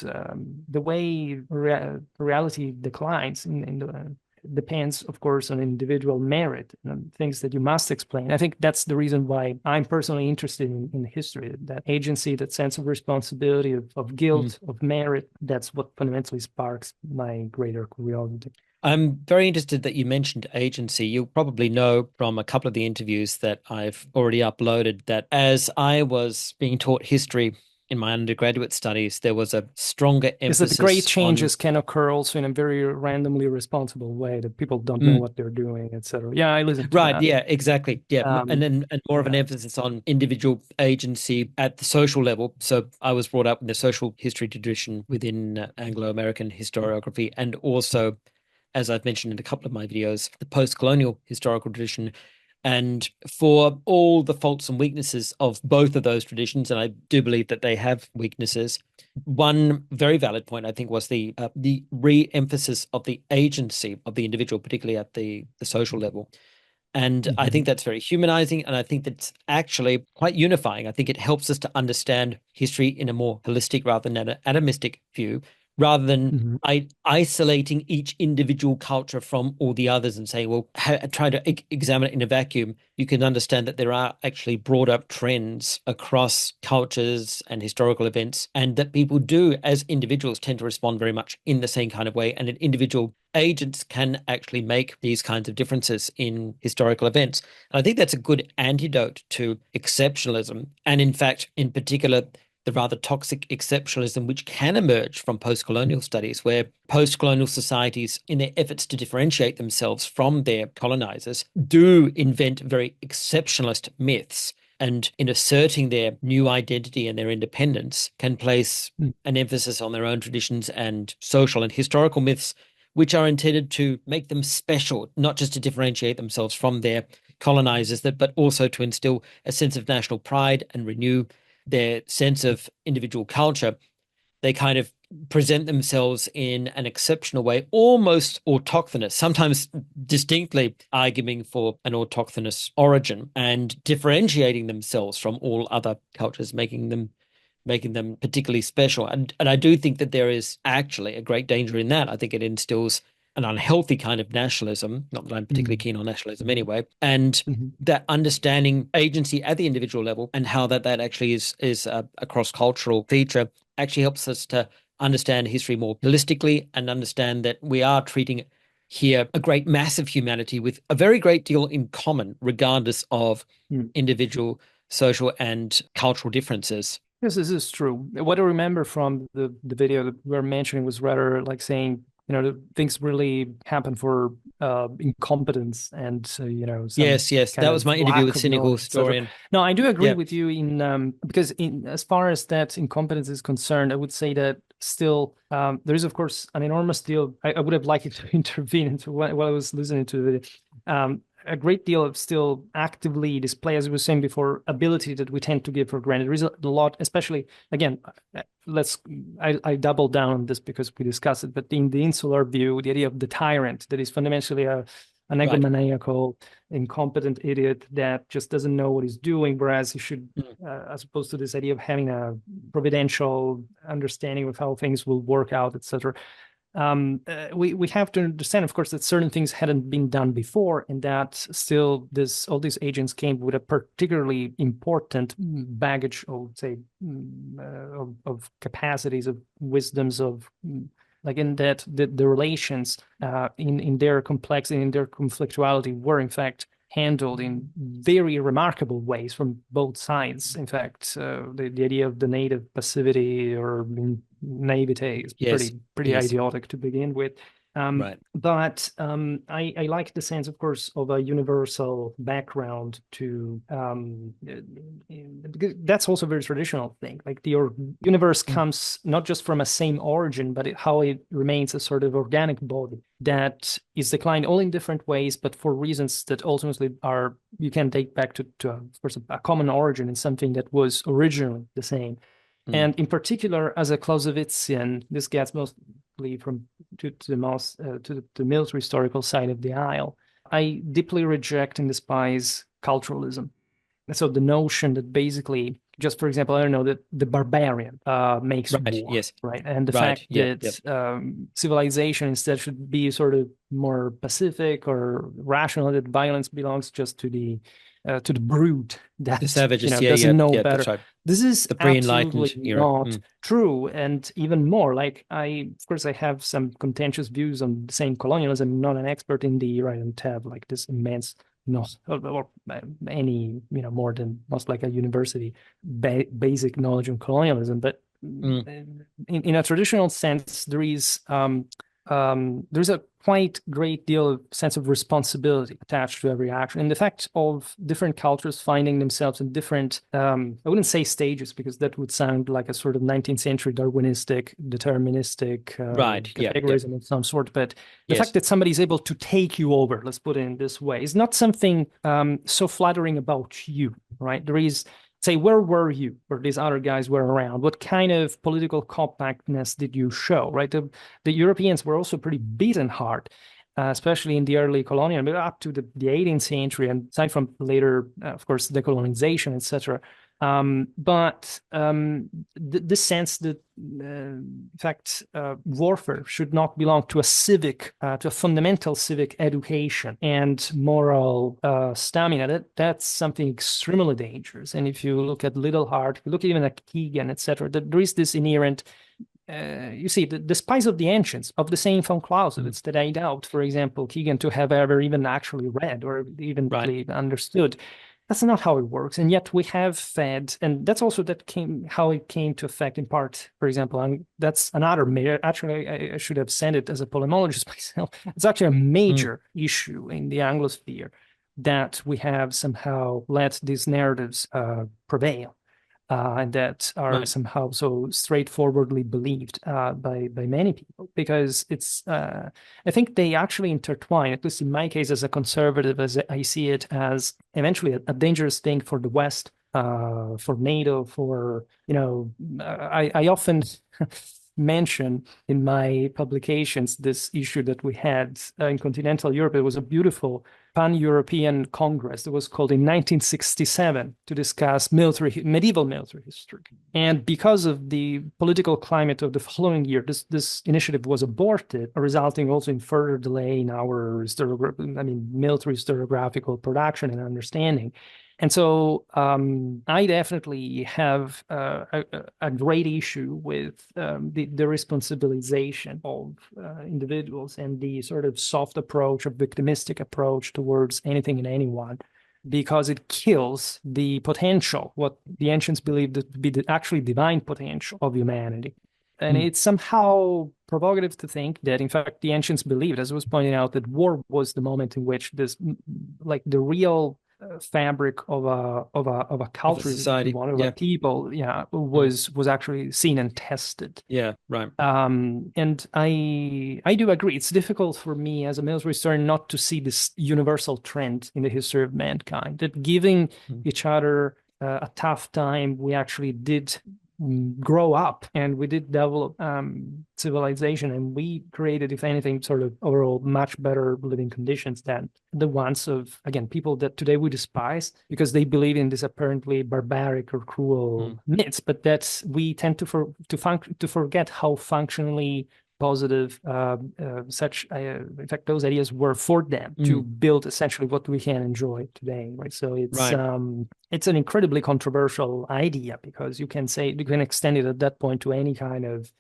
the way reality declines in the depends, of course, on individual merit and things that you must explain. I think that's the reason why I'm personally interested in history, that agency, that sense of responsibility, of Mm. guilt, of merit. That's what fundamentally sparks my greater curiosity. I'm very interested that you mentioned agency. You'll probably know from a couple of the interviews that I've already uploaded that as I was being taught history in my undergraduate studies, there was a stronger Is that the great emphasis on. changes can occur also in a very randomly responsible way, that people don't know Mm. what they're doing, etc. Yeah, I listened to Right, that. yeah, exactly. Yeah, and Um, then and more of an yeah. emphasis on individual agency at the social level. So I was brought up in the social history tradition within Anglo-American historiography, and also, as I've mentioned in a couple of my videos, the post-colonial historical tradition. And for all the faults and weaknesses of both of those traditions, and I do believe that they have weaknesses, one very valid point I think was the re-emphasis of the agency of the individual, particularly at the social level. And I think Mhm. that's very humanizing. And I think that's actually quite unifying. I think it helps us to understand history in a more holistic rather than an atomistic view, rather than Mhm. isolating each individual culture from all the others and saying, well, try to examine it in a vacuum. You can understand that there are actually broader trends across cultures and historical events, and that people do, as individuals, tend to respond very much in the same kind of way. And an individual agents can actually make these kinds of differences in historical events. And I think that's a good antidote to exceptionalism. And in fact, in particular, the rather toxic exceptionalism which can emerge from post-colonial studies, where post-colonial societies, in their efforts to differentiate themselves from their colonizers, do invent very exceptionalist myths, and in asserting their new identity and their independence can place an emphasis on their own traditions and social and historical myths, which are intended to make them special, not just to differentiate themselves from their colonizers, but also to instill a sense of national pride and renew their sense of individual culture. They kind of present themselves in an exceptional way, almost autochthonous, sometimes distinctly arguing for an autochthonous origin and differentiating themselves from all other cultures, making them particularly special. And I do think that there is actually a great danger in that. I think it instills an unhealthy kind of nationalism, not that I'm particularly keen on nationalism anyway, and that understanding agency at the individual level and how that actually is a cross-cultural feature actually helps us to understand history more holistically and understand that we are treating here a great mass of humanity with a very great deal in common, regardless of individual social and cultural differences. Yes, this is true. What I remember from the video that we were mentioning was rather like saying, things really happen for incompetence and, some yes, kind that was of my interview lack with of cynical knowledge, etc. historian. No, I do agree Yeah. with you because as far as that incompetence is concerned, I would say that still there is, of course, an enormous deal. I would have liked you to intervene into while I was listening to the video. A great deal of still actively display, as we were saying before, ability that we tend to give for granted. There is a lot, especially, again, I double down on this because we discussed it, but in the insular view, the idea of the tyrant that is fundamentally an egomaniacal, incompetent idiot that just doesn't know what he's doing, whereas he should, as opposed to this idea of having a providential understanding of how things will work out, etc. We have to understand, of course, that certain things hadn't been done before, and that still all these agents came with a particularly important baggage, I would say, of capacities, of wisdoms, of like in that the relations in their complexity, in their conflictuality, were in fact handled in very remarkable ways from both sides. In fact, the idea of the native passivity or naivete is pretty idiotic to begin with. But I like the sense, of course, of a universal background to because that's also a very traditional thing. Like the universe comes not just from a same origin, but how it remains a sort of organic body that is declined all in different ways, but for reasons that ultimately you can take back to of course, a common origin and something that was originally the same. And in particular, as a Clausewitzian, this gets mostly to the military historical side of the aisle. I deeply reject and despise culturalism. And so the notion that basically, just for example, I don't know, that the barbarian makes war, right? And the fact that civilization instead should be sort of more pacific or rational, that violence belongs just to the brute that the savages, doesn't know better. That's right. This is the absolutely era. not true, and even more. Like I have some contentious views on the same colonialism. I'm not an expert in the era. I don't have like this immense or any more than most like a university basic knowledge on colonialism. But in a traditional sense, there's a quite great deal of sense of responsibility attached to every action, and the fact of different cultures finding themselves in different I wouldn't say stages, because that would sound like a sort of 19th century Darwinistic deterministic categorism of some sort, but the fact that somebody's able to take you over, let's put it in this way, is not something so flattering about you, right? There is, say, where were you where these other guys were around? What kind of political compactness did you show, right? The Europeans were also pretty beaten hard, especially in the early colonial, but up to the 18th century, and aside from later, of course, decolonization, etc. But the sense that, in fact, warfare should not belong to to a fundamental civic education and moral stamina, that's something extremely dangerous. And if you look at Littleheart, you look even at Keegan, etc., there is this inherent, you see, the spies of the ancients, of the same von Clausewitz, that I doubt, for example, Keegan to have ever even actually read or even understood. That's not how it works. And yet we have fed, and that's also how it came to affect in part, for example, and that's another major, actually, I should have said it as a polemologist myself. It's actually a major issue in the Anglosphere that we have somehow let these narratives prevail. And that are somehow so straightforwardly believed by many people, because I think they actually intertwine, at least in my case as a conservative, as I see it as eventually a dangerous thing for the West, for NATO, I often mention in my publications this issue that we had in continental Europe. It was a beautiful pan-European Congress that was called in 1967 to discuss medieval military history. And because of the political climate of the following year, this initiative was aborted, resulting also in further delay in our military historiographical production and understanding. And so I definitely have a great issue with the responsibilization of individuals and the sort of soft approach, a victimistic approach towards anything and anyone, because it kills the potential, what the ancients believed to be the actually divine potential of humanity. And it's somehow provocative to think that, in fact, the ancients believed, as was pointed out, that war was the moment in which this, like the real fabric of a culture, society, of a people, was actually seen and tested. Yeah, right. And I do agree. It's difficult for me as a military historian not to see this universal trend in the history of mankind, that giving each other a tough time, we actually did grow up and we did develop civilization, and we created, if anything, sort of overall much better living conditions than the ones of, again, people that today we despise because they believe in this apparently barbaric or cruel myths, but that's, we tend to forget how functionally positive in fact those ideas were for them to build essentially what we can enjoy today, right? So it's an incredibly controversial idea, because you can extend it at that point to any kind of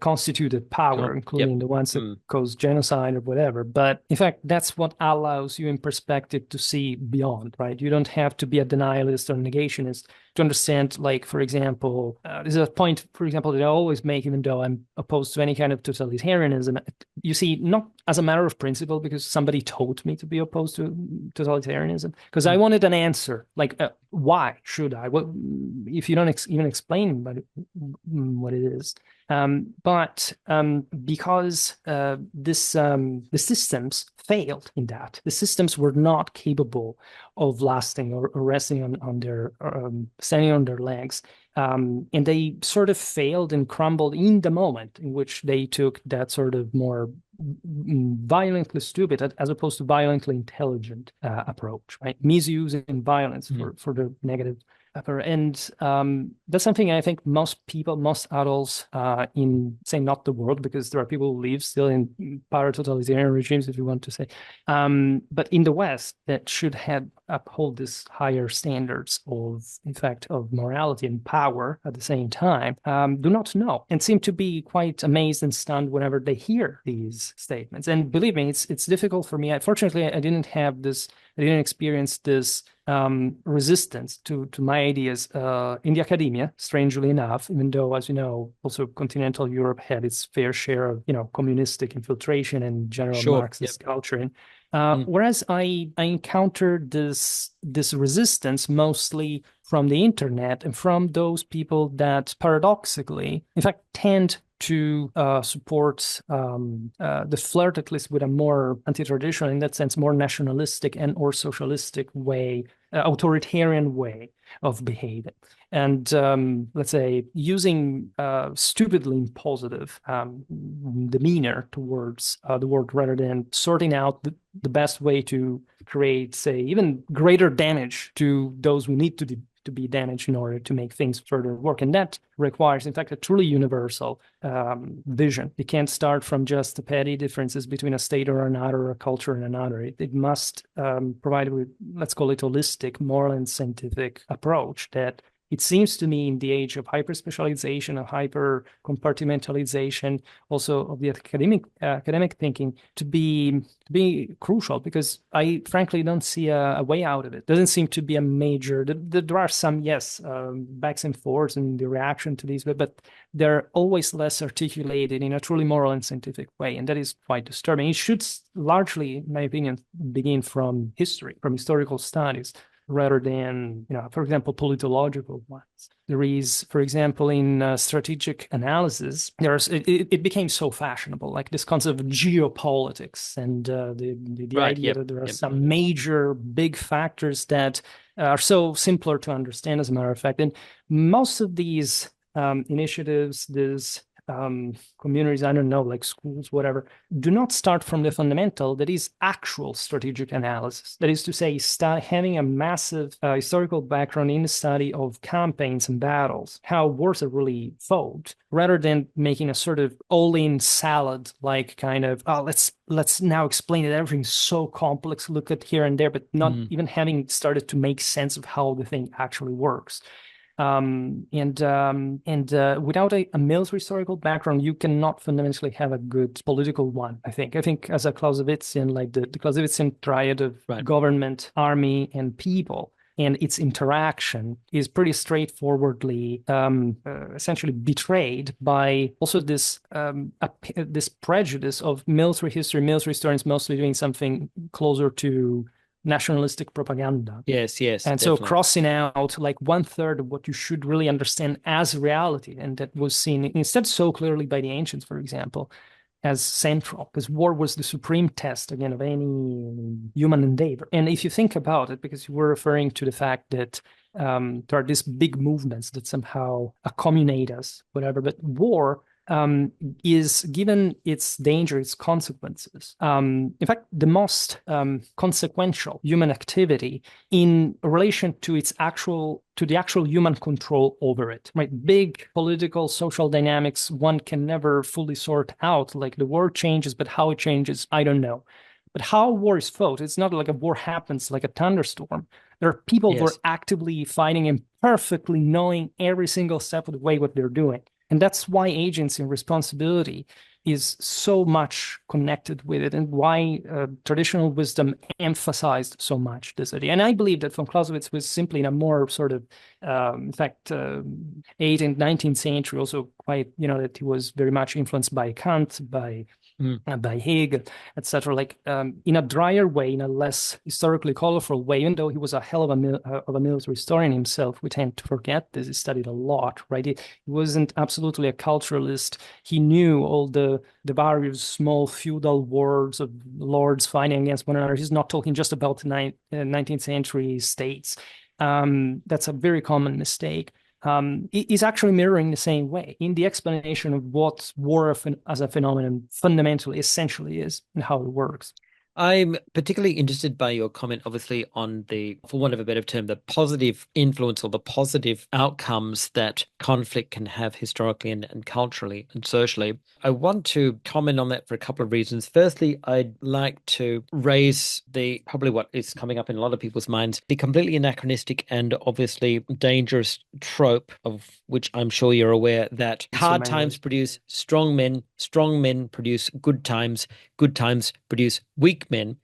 constituted power, including the ones that cause genocide or whatever. But in fact, that's what allows you in perspective to see beyond, right? You don't have to be a denialist or negationist to understand, like, for example, this is a point, for example, that I always make, even though I'm opposed to any kind of totalitarianism. You see, not as a matter of principle, because somebody told me to be opposed to totalitarianism, because I wanted an answer, like, why should I? What if you don't even explain what it is? But because the systems failed in that. The systems were not capable of lasting or resting on their standing on their legs. And they sort of failed and crumbled in the moment in which they took that sort of more violently stupid as opposed to violently intelligent approach, right? Misusing violence for the negative. And that's something I think most adults in, say, not the world, because there are people who live still in para-totalitarian regimes, if you want to say, but in the West, that should uphold this higher standards of, in fact, of morality and power at the same time, do not know and seem to be quite amazed and stunned whenever they hear these statements. And believe me, it's difficult for me. Fortunately, I didn't experience this resistance to my ideas in the academia, strangely enough, even though, as you know, also continental Europe had its fair share of, communistic infiltration and general Marxist culture. Whereas I encountered this resistance mostly from the internet and from those people that paradoxically, in fact, tend to support the flirt, at least with a more anti-traditional, in that sense, more nationalistic and or socialistic way, authoritarian way of behaving. And let's say using stupidly impositive demeanor towards the world, rather than sorting out the best way to create, say, even greater damage to those who need to be damaged in order to make things further work. And that requires, in fact, a truly universal vision. It can't start from just the petty differences between a state or another, or a culture and another. It must provide with, let's call it, holistic, moral and scientific approach that it seems to me in the age of hyper specialization, of hyper compartmentalization, also of the academic thinking, to be crucial, because I frankly don't see a way out of it. Doesn't seem to be a major. There are some, yes, backs and forths in the reaction to these, but they're always less articulated in a truly moral and scientific way, and that is quite disturbing. It should largely, in my opinion, begin from history, from historical studies, rather than, for example, politological ones. There is, for example, in strategic analysis, it became so fashionable, like this concept of geopolitics, and the Right. idea Yep. that there are Yep. some major big factors that are so simpler to understand, as a matter of fact. And most of these initiatives, these communities, I don't know, like schools, whatever, do not start from the fundamental that is actual strategic analysis. That is to say, having a massive historical background in the study of campaigns and battles, how wars are really fought, rather than making a sort of all-in salad, like kind of, oh, let's now explain it. Everything's so complex, look at here and there, but not even having started to make sense of how the thing actually works. Without a military historical background, you cannot fundamentally have a good political one. I think as a Clausewitzian, like the Clausewitzian triad of Right. government, army, and people, and its interaction is pretty straightforwardly essentially betrayed by also this this prejudice of military historians mostly doing something closer to nationalistic propaganda. Yes. Yes. And so Definitely. crossing out like 1/3 of what you should really understand as reality, and that was seen instead so clearly by the ancients, for example, as central, because war was the supreme test, again, of any human endeavor. And if you think about it, because you were referring to the fact that there are these big movements that somehow accommodate us, whatever, but war is, given its danger, its consequences, in fact, the most consequential human activity in relation to the actual human control over it, right? Big political, social dynamics, one can never fully sort out. Like the war changes, but how it changes, I don't know. But how war is fought, it's not like a war happens like a thunderstorm. There are people who are Yes. actively fighting and perfectly knowing every single step of the way what they're doing. And that's why agency and responsibility is so much connected with it, and why traditional wisdom emphasized so much this idea. And I believe that von Clausewitz was simply in a more sort of, in fact, 8th and 19th century, also quite, that he was very much influenced by Kant, by Hegel, etc., like in a drier way, in a less historically colorful way. Even though he was a hell of a military historian himself, we tend to forget this. He studied a lot, right? He wasn't absolutely a culturalist. He knew all the various small feudal wars of lords fighting against one another. He's not talking just about the 19th century states. That's a very common mistake. Is actually mirroring the same way in the explanation of what war as a phenomenon fundamentally, essentially is, and how it works. I'm particularly interested by your comment, obviously, on the, for want of a better term, the positive influence or the positive outcomes that conflict can have historically and culturally and socially. I want to comment on that for a couple of reasons. Firstly, I'd like to raise probably what is coming up in a lot of people's minds, the completely anachronistic and obviously dangerous trope, of which I'm sure you're aware, that hard times produce strong men produce good times produce weak men.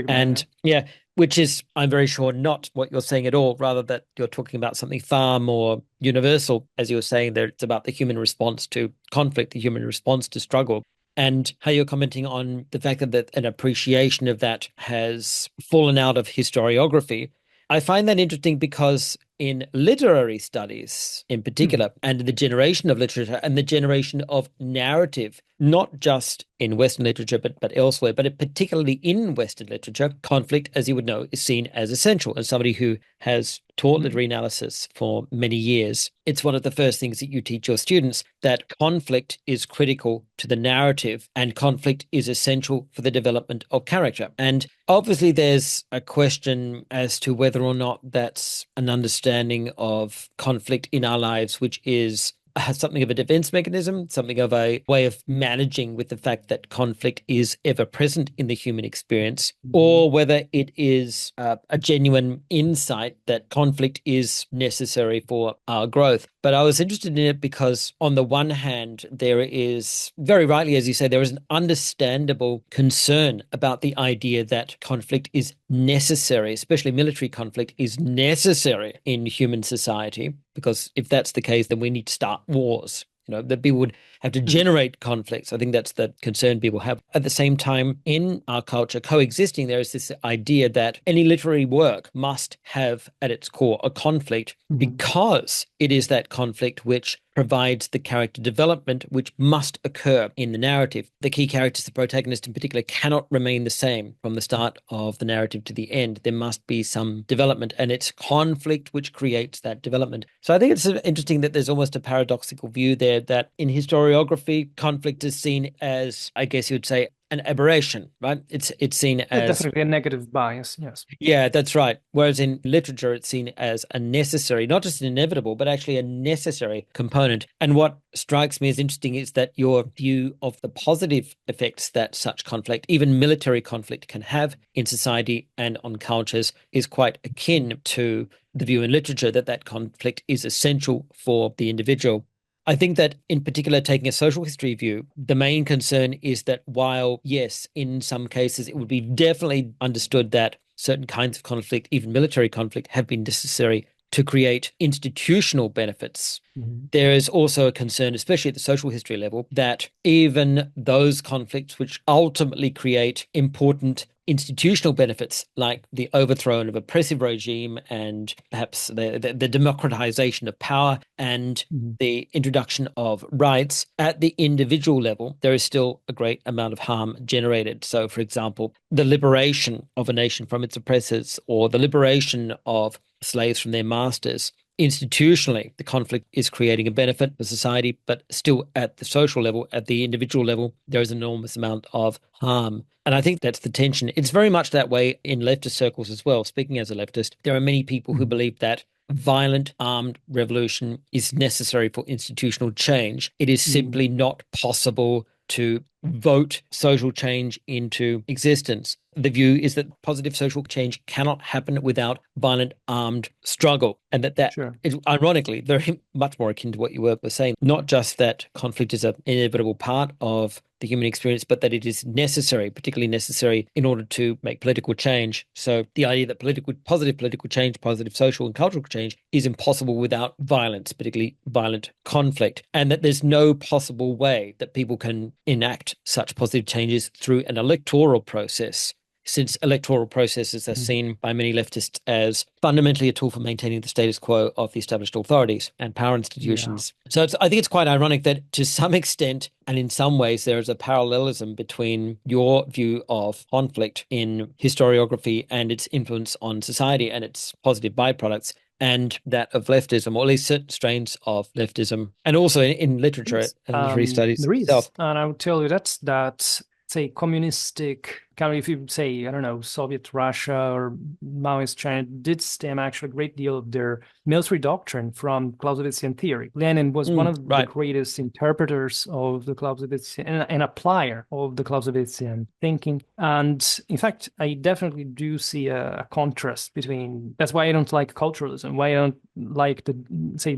And yeah, which is, I'm very sure, not what you're saying at all, rather that you're talking about something far more universal, as you were saying there. It's about the human response to conflict, the human response to struggle, and how you're commenting on the fact that an appreciation of that has fallen out of historiography. I find that interesting because in literary studies in particular, and in the generation of literature and the generation of narrative, not just in Western literature, but elsewhere, but particularly in Western literature, conflict, as you would know, is seen as essential. As somebody who has taught literary analysis for many years, it's one of the first things that you teach your students, that conflict is critical to the narrative and conflict is essential for the development of character. And obviously there's a question as to whether or not that's an understanding of conflict in our lives, which is something of a defense mechanism, something of a way of managing with the fact that conflict is ever present in the human experience, Mhm. or whether it is a genuine insight that conflict is necessary for our growth. But I was interested in it because, on the one hand, there is, very rightly, as you say, there is an understandable concern about the idea that conflict is necessary, especially military conflict is necessary in human society, because if that's the case, then we need to start wars. That people would have to Mhm. generate conflicts. I think that's the concern people have. At the same time, in our culture, coexisting, there is this idea that any literary work must have at its core a conflict, Mhm. because it is that conflict which provides the character development which must occur in the narrative. The key characters, the protagonist in particular, cannot remain the same from the start of the narrative to the end. There must be some development, and it's conflict which creates that development. So I think it's interesting that there's almost a paradoxical view there, that in historiography, conflict is seen as, I guess you would say, an aberration, right? It's seen Yeah, as, definitely a negative bias. Yes. yeah, that's right. Whereas in literature, it's seen as a necessary, not just an inevitable, but actually a necessary component. And what strikes me as interesting is that your view of the positive effects that such conflict, even military conflict, can have in society and on cultures is quite akin to the view in literature that that conflict is essential for the individual. I think that, in particular, taking a social history view, the main concern is that while, yes, in some cases it would be definitely understood that certain kinds of conflict, even military conflict, have been necessary to create institutional benefits, Mhm. there is also a concern, especially at the social history level, that even those conflicts which ultimately create important institutional benefits, like the overthrow of an oppressive regime and perhaps the democratization of power and Mhm. the introduction of rights at the individual level, there is still a great amount of harm generated. So, for example, the liberation of a nation from its oppressors, or the liberation of slaves from their masters, institutionally, the conflict is creating a benefit for society, but still at the social level, at the individual level, there is an enormous amount of harm. And I think that's the tension. It's very much that way in leftist circles as well. Speaking as a leftist, there are many people who Mhm. believe that violent armed revolution is necessary for institutional change. It is Mhm. simply not possible to vote social change into existence. The view is that positive social change cannot happen without violent armed struggle, and that Sure. is ironically very much more akin to what you were saying. Not just that conflict is an inevitable part of the human experience, but that it is necessary, particularly necessary in order to make political change. So the idea that positive political change, positive social and cultural change is impossible without violence, particularly violent conflict, and that there's no possible way that people can enact such positive changes through an electoral process, since electoral processes are Mhm. seen by many leftists as fundamentally a tool for maintaining the status quo of the established authorities and power Yeah. institutions. So I think it's quite ironic that, to some extent, and in some ways, there is a parallelism between your view of conflict in historiography and its influence on society and its positive byproducts, and that of leftism, or at least certain strains of leftism, and also in literature Yes. and literary studies There is, itself. and I would tell you that say communistic kind of, if you say, I don't know, Soviet Russia or Maoist China, did stem actually a great deal of their military doctrine from Clausewitzian theory. Lenin was one of the Right. greatest interpreters of the Clausewitzian and applier of the Clausewitzian thinking. And in fact, I definitely do see a contrast between. That's why I don't like culturalism. Why I don't like the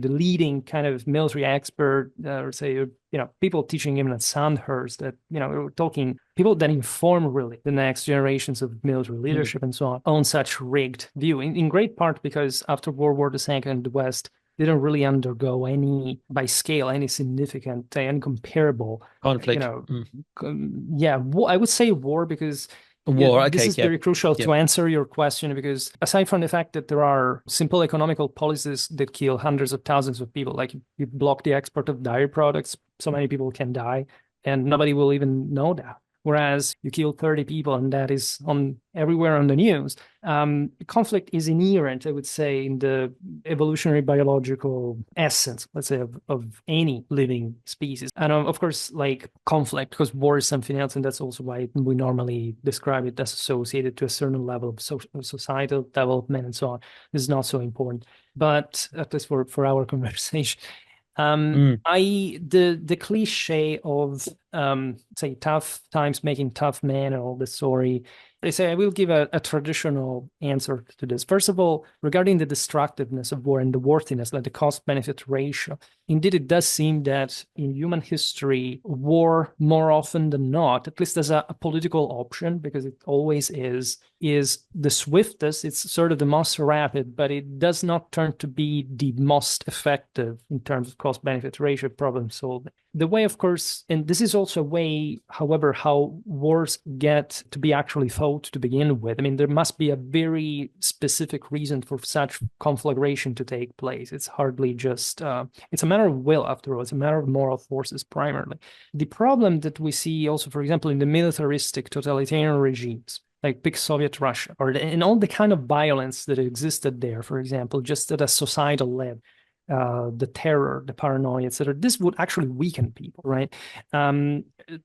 leading kind of military expert, or say people teaching even at Sandhurst, that we're talking people that inform really the next generations of military Mm. leadership and so on such rigged view, in great part because after World War II, the West didn't really undergo any, by scale, any significant, any comparable, Conflict. Mm. yeah, I would say war, because War. this Okay. is Yep. very crucial Yep. to answer your question, because aside from the fact that there are simple economical policies that kill hundreds of thousands of people, like you block the export of dairy products, so many people can die, and nobody will even know that. Whereas you kill 30 people, and that is on everywhere on the news. Conflict is inherent, I would say, in the evolutionary biological essence, let's say, of any living species. And of course, like conflict, because war is something else, and that's also why we normally describe it as associated to a certain level of societal development and so on. This is not so important, but at least for our conversation. Mm. The cliche of say tough times making tough men and all this story. They say I will give a traditional answer to this. First of all, regarding the destructiveness of war and the worthiness, like the cost-benefit ratio, indeed it does seem that in human history, war more often than not, at least as a political option, because it always is the swiftest, it's sort of the most rapid, but it does not turn to be the most effective in terms of cost-benefit ratio problem solving. The way, of course, and this is also a way, however, how wars get to be actually fought to begin with. I mean, there must be a very specific reason for such conflagration to take place. It's hardly just, it's a matter of will, after all. It's a matter of moral forces primarily. The problem that we see also, for example, in the militaristic totalitarian regimes, like big Soviet Russia, or and all the kind of violence that existed there, for example, just at a societal level, the terror, the paranoia, etc. This would actually weaken people, right?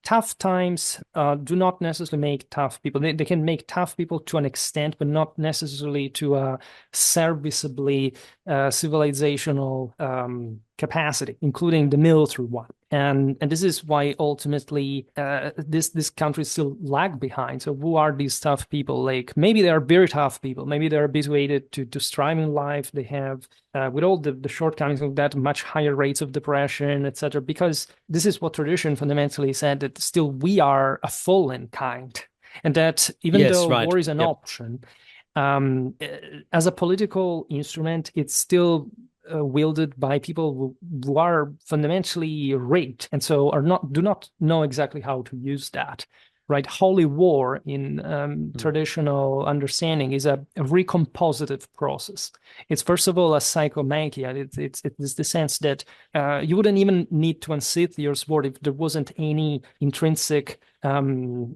Tough times do not necessarily make tough people. They can make tough people to an extent, but not necessarily to a serviceably civilizational capacity, including the military one. And this is why ultimately this country still lag behind. So who are these tough people? Like maybe they are very tough people. Maybe they're habituated to strive in life. They have with all the shortcomings of that, much higher rates of depression, etc. Because this is what tradition fundamentally said, that still we are a fallen kind, and that even Yes, though right. war is an Yep. option, as a political instrument, it's still wielded by people who are fundamentally raped, and so do not know exactly how to use that. Right, holy war in Mm. traditional understanding is a recompositive process. It's first of all a psychomachia. It's the sense that you wouldn't even need to unsheath your sword if there wasn't any intrinsic sin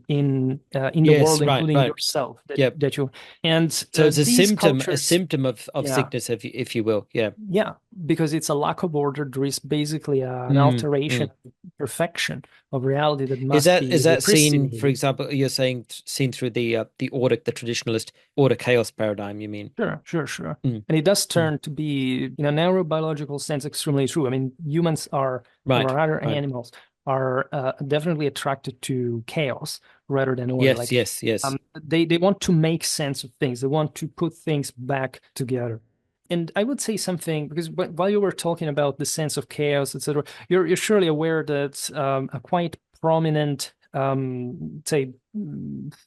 in the Yes, world, right, including right. yourself. Yep. That you and So it's these a cultures, symptom of yeah, sickness, if you will. Yeah. yeah, because it's a lack of order. There is basically an Mm, alteration, mm. perfection of reality that must be Is that seen, for reciprocated. example, you're saying seen through the order, the traditionalist order chaos paradigm, you mean? Sure, sure, sure. Mm, And it does mm. turn to be, in a neurobiological sense, extremely true. I mean, humans are, Right, or other right. animals, are definitely attracted to chaos rather than order. Yes, Like, yes, yes. they want to make sense of things. They want to put things back together. And I would say something because while you were talking about the sense of chaos, etc., you're surely aware that a quite prominent, say,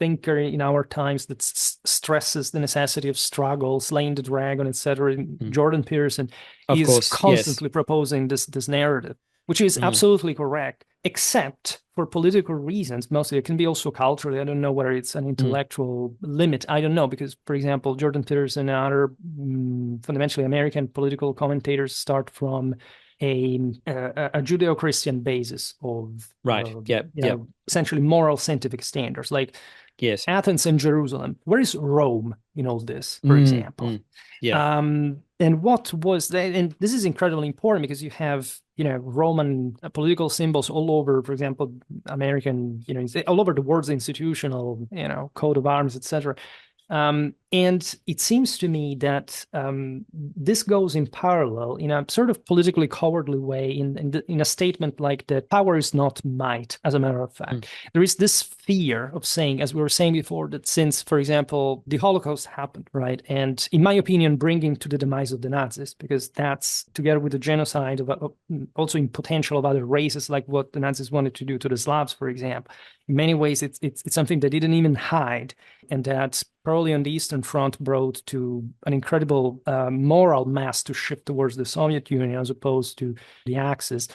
thinker in our times that stresses the necessity of struggle, slaying the dragon, etc., Mm. Jordan Peterson, Of is course, yes. constantly proposing this narrative, which is Mm, absolutely correct, except for political reasons. Mostly, it can be also culturally. I don't know whether it's an mm. intellectual limit. I don't know because, for example, Jordan Peterson and other fundamentally American political commentators start from a Judeo-Christian basis of Right. Yep, yep. essentially moral scientific standards, like Yes. Athens and Jerusalem. Where is Rome in all this, for Mm, example? mm. Yeah. And what was that? And this is incredibly important because you have, Roman political symbols all over, for example, American, all over the world's institutional, coat of arms, etc. And it seems to me that this goes in parallel in a sort of politically cowardly way in a statement like that power is not might, as a matter of Mm. fact. There is this fear of saying, as we were saying before, that since, for example, the Holocaust happened, right? And in my opinion, bringing to the demise of the Nazis, because that's together with the genocide of also in potential of other races, like what the Nazis wanted to do to the Slavs, for example. In many ways, it's something they didn't even hide, and that probably on the Eastern Front brought to an incredible moral mass to shift towards the Soviet Union as opposed to the Axis.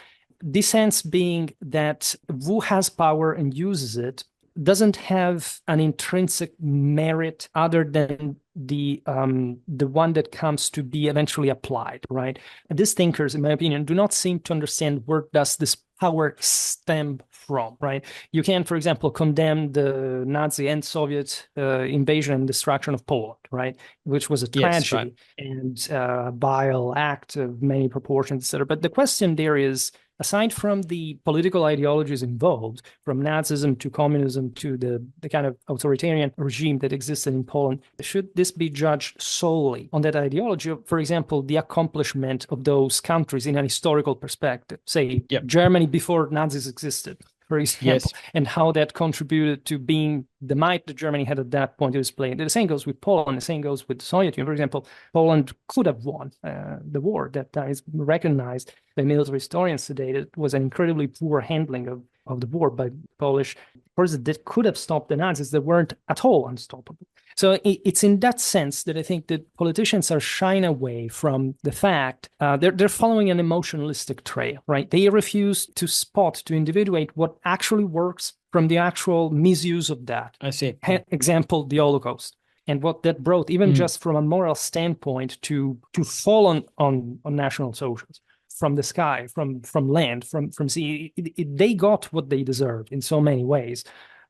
The sense being that who has power and uses it doesn't have an intrinsic merit other than the one that comes to be eventually applied, right? And these thinkers, in my opinion, do not seem to understand where does this power stem from, right? You can, for example, condemn the Nazi and Soviet invasion and destruction of Poland, right? Which was a Yes, right. tragedy and a vile act of many proportions, etc. But the question there is, aside from the political ideologies involved, from Nazism to communism to the kind of authoritarian regime that existed in Poland, should this be judged solely on that ideology? For example, the accomplishment of those countries in an historical perspective, say Yep. Germany before Nazis existed, for example, Yes. and how that contributed to being the might that Germany had at that point to display. The same goes with Poland. The same goes with the Soviet Union. For example, Poland could have won the war. That is recognized by military historians today. That was an incredibly poor handling of the war by Polish forces that could have stopped the Nazis that weren't at all unstoppable. So it's in that sense that I think that politicians are shying away from the fact they're following an emotionalistic trail, right? They refuse to spot, to individuate what actually works from the actual misuse of that. I see. Example, the Holocaust. And what that brought, even just from a moral standpoint, to fall on national socials from the sky, from land, from sea. They got what they deserved in so many ways.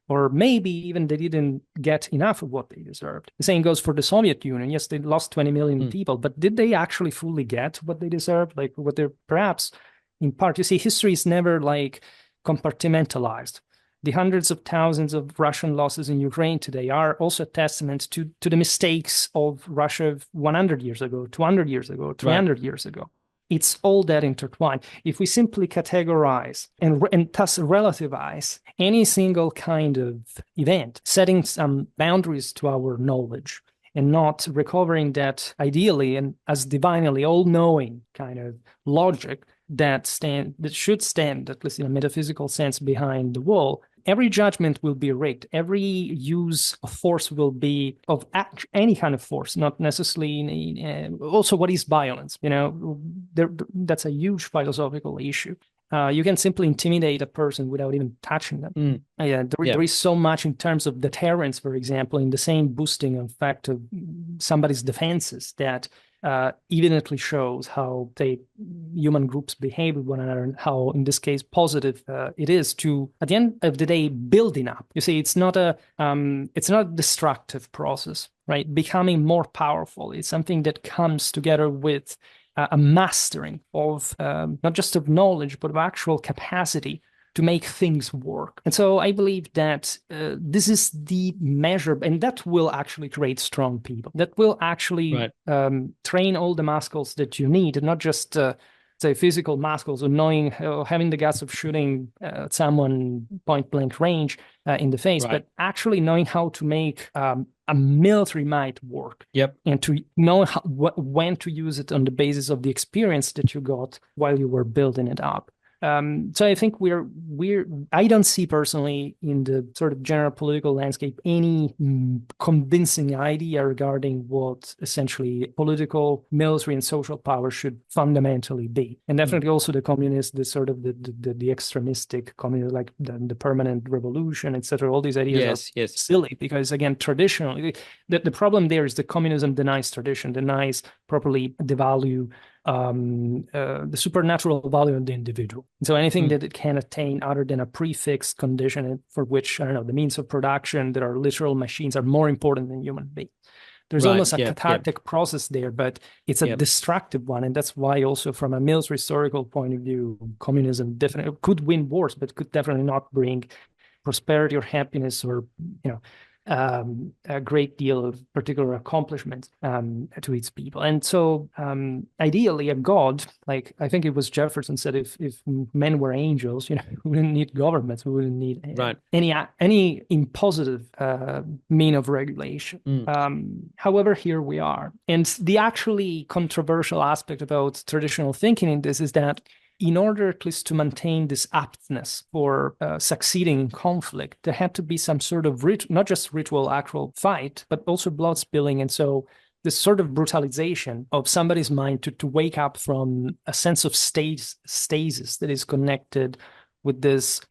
Or maybe even they didn't get enough of what they deserved. The same goes for the Soviet Union. Yes, they lost 20 million people, but did they actually fully get what they deserved? Like what they're perhaps in part, you see, history is never like compartmentalized. The hundreds of thousands of Russian losses in Ukraine today are also a testament to the mistakes of Russia 100 years ago, 200 years ago, 300 years ago. It's all that intertwined. If we simply categorize and thus relativize any single kind of event, setting some boundaries to our knowledge and not recovering that ideally and as divinely all-knowing kind of logic that should stand, at least in a metaphysical sense, behind the wall, every judgment will be rigged. Every use of force will be of any kind of force, not necessarily. Also, what is violence? That's a huge philosophical issue. You can simply intimidate a person without even touching them. There is so much in terms of deterrence, for example, in the same boosting effect of somebody's defenses that evidently shows how human groups behave with one another and how, in this case, positive it is to, at the end of the day, building up. You see, it's not a destructive process, right? Becoming more powerful. It's something that comes together with a mastering of not just of knowledge, but of actual capacity to make things work. And so I believe that this is the measure, and that will actually create strong people. That will actually train all the muscles that you need, and not just say physical muscles, or having the guts of shooting someone point blank range in the face, but actually knowing how to make a military might work. And to know when to use it on the basis of the experience that you got while you were building it up. So I think I don't see personally in the sort of general political landscape any convincing idea regarding what essentially political, military, and social power should fundamentally be. And definitely also the communists, the sort of the extremistic communist, like the permanent revolution, etc. All these ideas are silly because, again, traditionally, the problem there is that communism denies tradition, denies properly the value, the supernatural value of the individual. So anything that it can attain other than a prefixed condition for which, I don't know, the means of production that are literal machines are more important than human beings. There's almost a cathartic process there, but it's a destructive one. And that's why also from a military historical point of view, communism definitely could win wars, but could definitely not bring prosperity or happiness or, a great deal of particular accomplishments to its people. And so ideally a god, like I think it was Jefferson said, if men were angels, we wouldn't need governments, we wouldn't need any impositive mean of regulation. However, here we are. And the actually controversial aspect about traditional thinking in this is that in order at least to maintain this aptness for succeeding in conflict, there had to be some sort of not just ritual, actual fight, but also blood spilling. And so this sort of brutalization of somebody's mind to wake up from a sense of stasis that is connected with this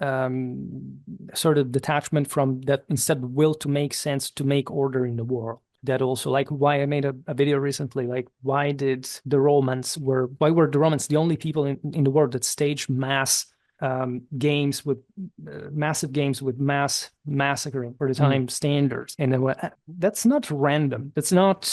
sort of detachment from that instead will to make sense, to make order in the world. That also, like why I made a video recently, like why were the Romans the only people in the world that staged massive games with mass massacring for the time standards? And then that's not random. That's not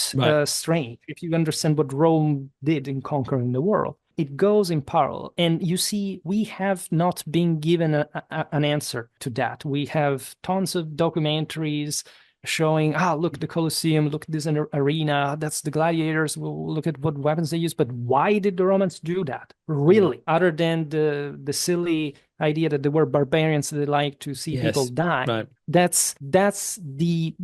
strange if you understand what Rome did in conquering the world. it goes in parallel. And you see, we have not been given an answer to that. We have tons of documentaries showing, look, the Colosseum, look at this arena, that's the gladiators, we'll look at what weapons they use. But why did the Romans do that? Really, other than the silly idea that they were barbarians, that they like to see people die. Right. That's the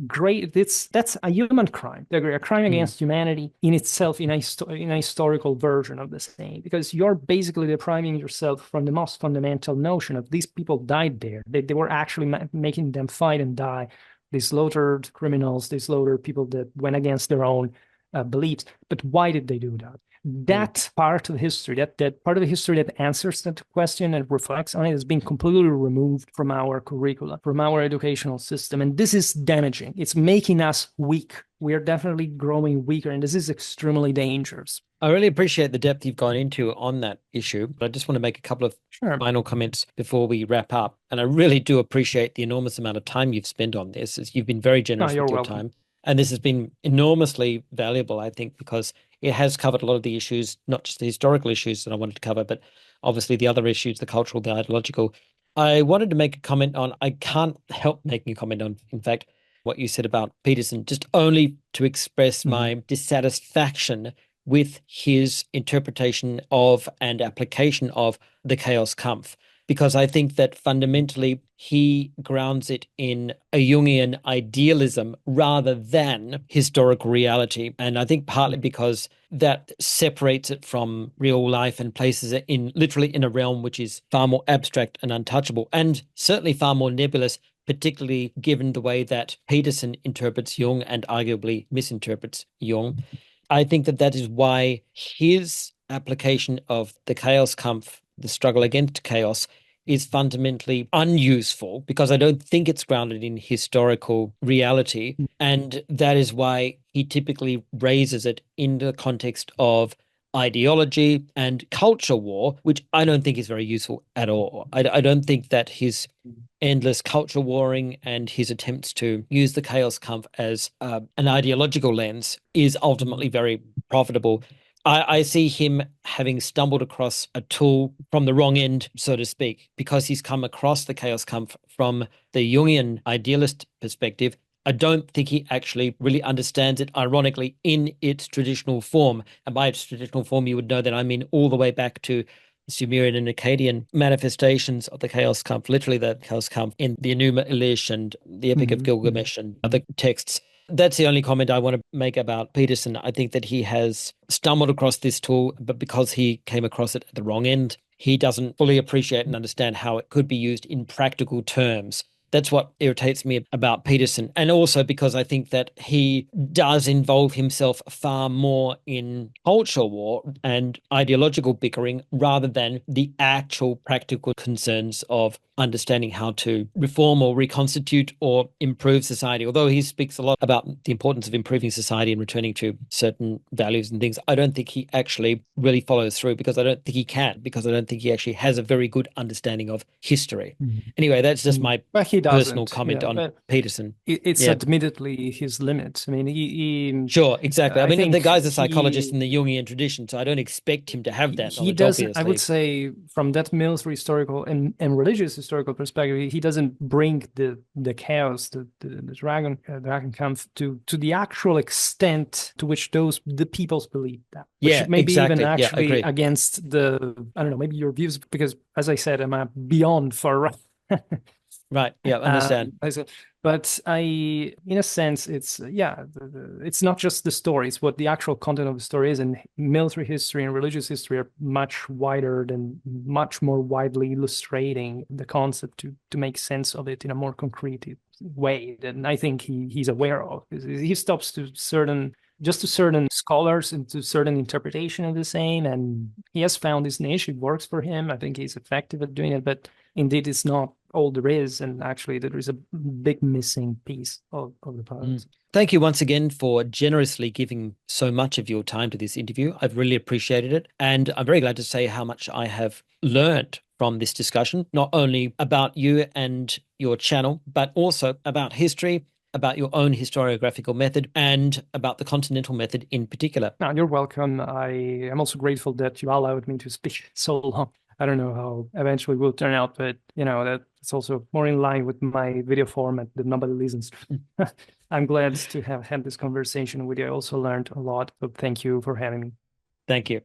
great, that's a human crime. A crime against humanity in itself, in a historical version of the same, because you're basically depriving yourself from the most fundamental notion of these people died there. They were actually making them fight and die. They slaughtered criminals, they slaughtered people that went against their own beliefs. But why did they do that? That part of history, that part of the history that answers that question and reflects on it, has been completely removed from our curricula, from our educational system. And this is damaging. It's making us weak. We are definitely growing weaker, and this is extremely dangerous. I really appreciate the depth you've gone into on that issue, but I just want to make a couple of final comments before we wrap up. And I really do appreciate the enormous amount of time you've spent on this, as you've been very generous with your time. And this has been enormously valuable, I think, because it has covered a lot of the issues, not just the historical issues that I wanted to cover, but obviously the other issues, the cultural, the ideological. I wanted to make a comment on, I can't help making a comment on, in fact, what you said about Peterson, just only to express my dissatisfaction with his interpretation of and application of the chaoskampf, because I think that fundamentally he grounds it in a Jungian idealism rather than historical reality. And I think partly because that separates it from real life and places it in literally in a realm which is far more abstract and untouchable, and certainly far more nebulous, particularly given the way that Peterson interprets Jung and arguably misinterprets Jung. I think that that is why his application of the chaoskampf, the struggle against chaos, is fundamentally unuseful, because I don't think it's grounded in historical reality. And that is why he typically raises it in the context of ideology and culture war, which I don't think is very useful at all. I don't think that his endless culture warring and his attempts to use the chaoskampf as an ideological lens is ultimately very profitable. I see him having stumbled across a tool from the wrong end, so to speak, because he's come across the chaoskampf from the Jungian idealist perspective. I don't think he actually really understands it, ironically, in its traditional form. And by its traditional form, you would know that I mean all the way back to Sumerian and Akkadian manifestations of the chaoskampf, literally the chaoskampf in the Enuma Elish and the Epic of Gilgamesh and other texts. That's the only comment I want to make about Peterson. I think that he has stumbled across this tool, but because he came across it at the wrong end, he doesn't fully appreciate and understand how it could be used in practical terms. That's what irritates me about Peterson. And also because I think that he does involve himself far more in culture war and ideological bickering rather than the actual practical concerns of understanding how to reform or reconstitute or improve society. Although he speaks a lot about the importance of improving society and returning to certain values and things, I don't think he actually really follows through, because I don't think he can, because I don't think he actually has a very good understanding of history. Anyway, that's just my personal comment on Peterson. It's admittedly his limit. I mean, sure, exactly. I mean, the guy's a psychologist in the Jungian tradition, so I don't expect him to have that knowledge, he doesn't, obviously. I would say, from that military historical and religious historical perspective, he doesn't bring the chaos, the dragon kampf to the actual extent to which the peoples believe that. Which maybe even actually against the, I don't know, maybe your views, because as I said, I'm beyond far right. Right. Yeah, understand. But in a sense, it's it's not just the story; it's what the actual content of the story is. And military history and religious history are much wider than, much more widely illustrating the concept to make sense of it in a more concrete way than I think he's aware of. He stops to certain scholars and to certain interpretation of the same, and he has found his niche. It works for him. I think he's effective at doing it, but indeed it's not all there is, and actually there is a big missing piece of the puzzle. Thank you once again for generously giving so much of your time to this interview. I've really appreciated it, and I'm very glad to say how much I have learned from this discussion, not only about you and your channel, but also about history, about your own historiographical method and about the Continental method in particular. No, you're welcome. I am also grateful that you allowed me to speak so long. I don't know how eventually will turn out, but that's also more in line with my video format that nobody listens to. I'm glad to have had this conversation with you. I also learned a lot, but thank you for having me. Thank you.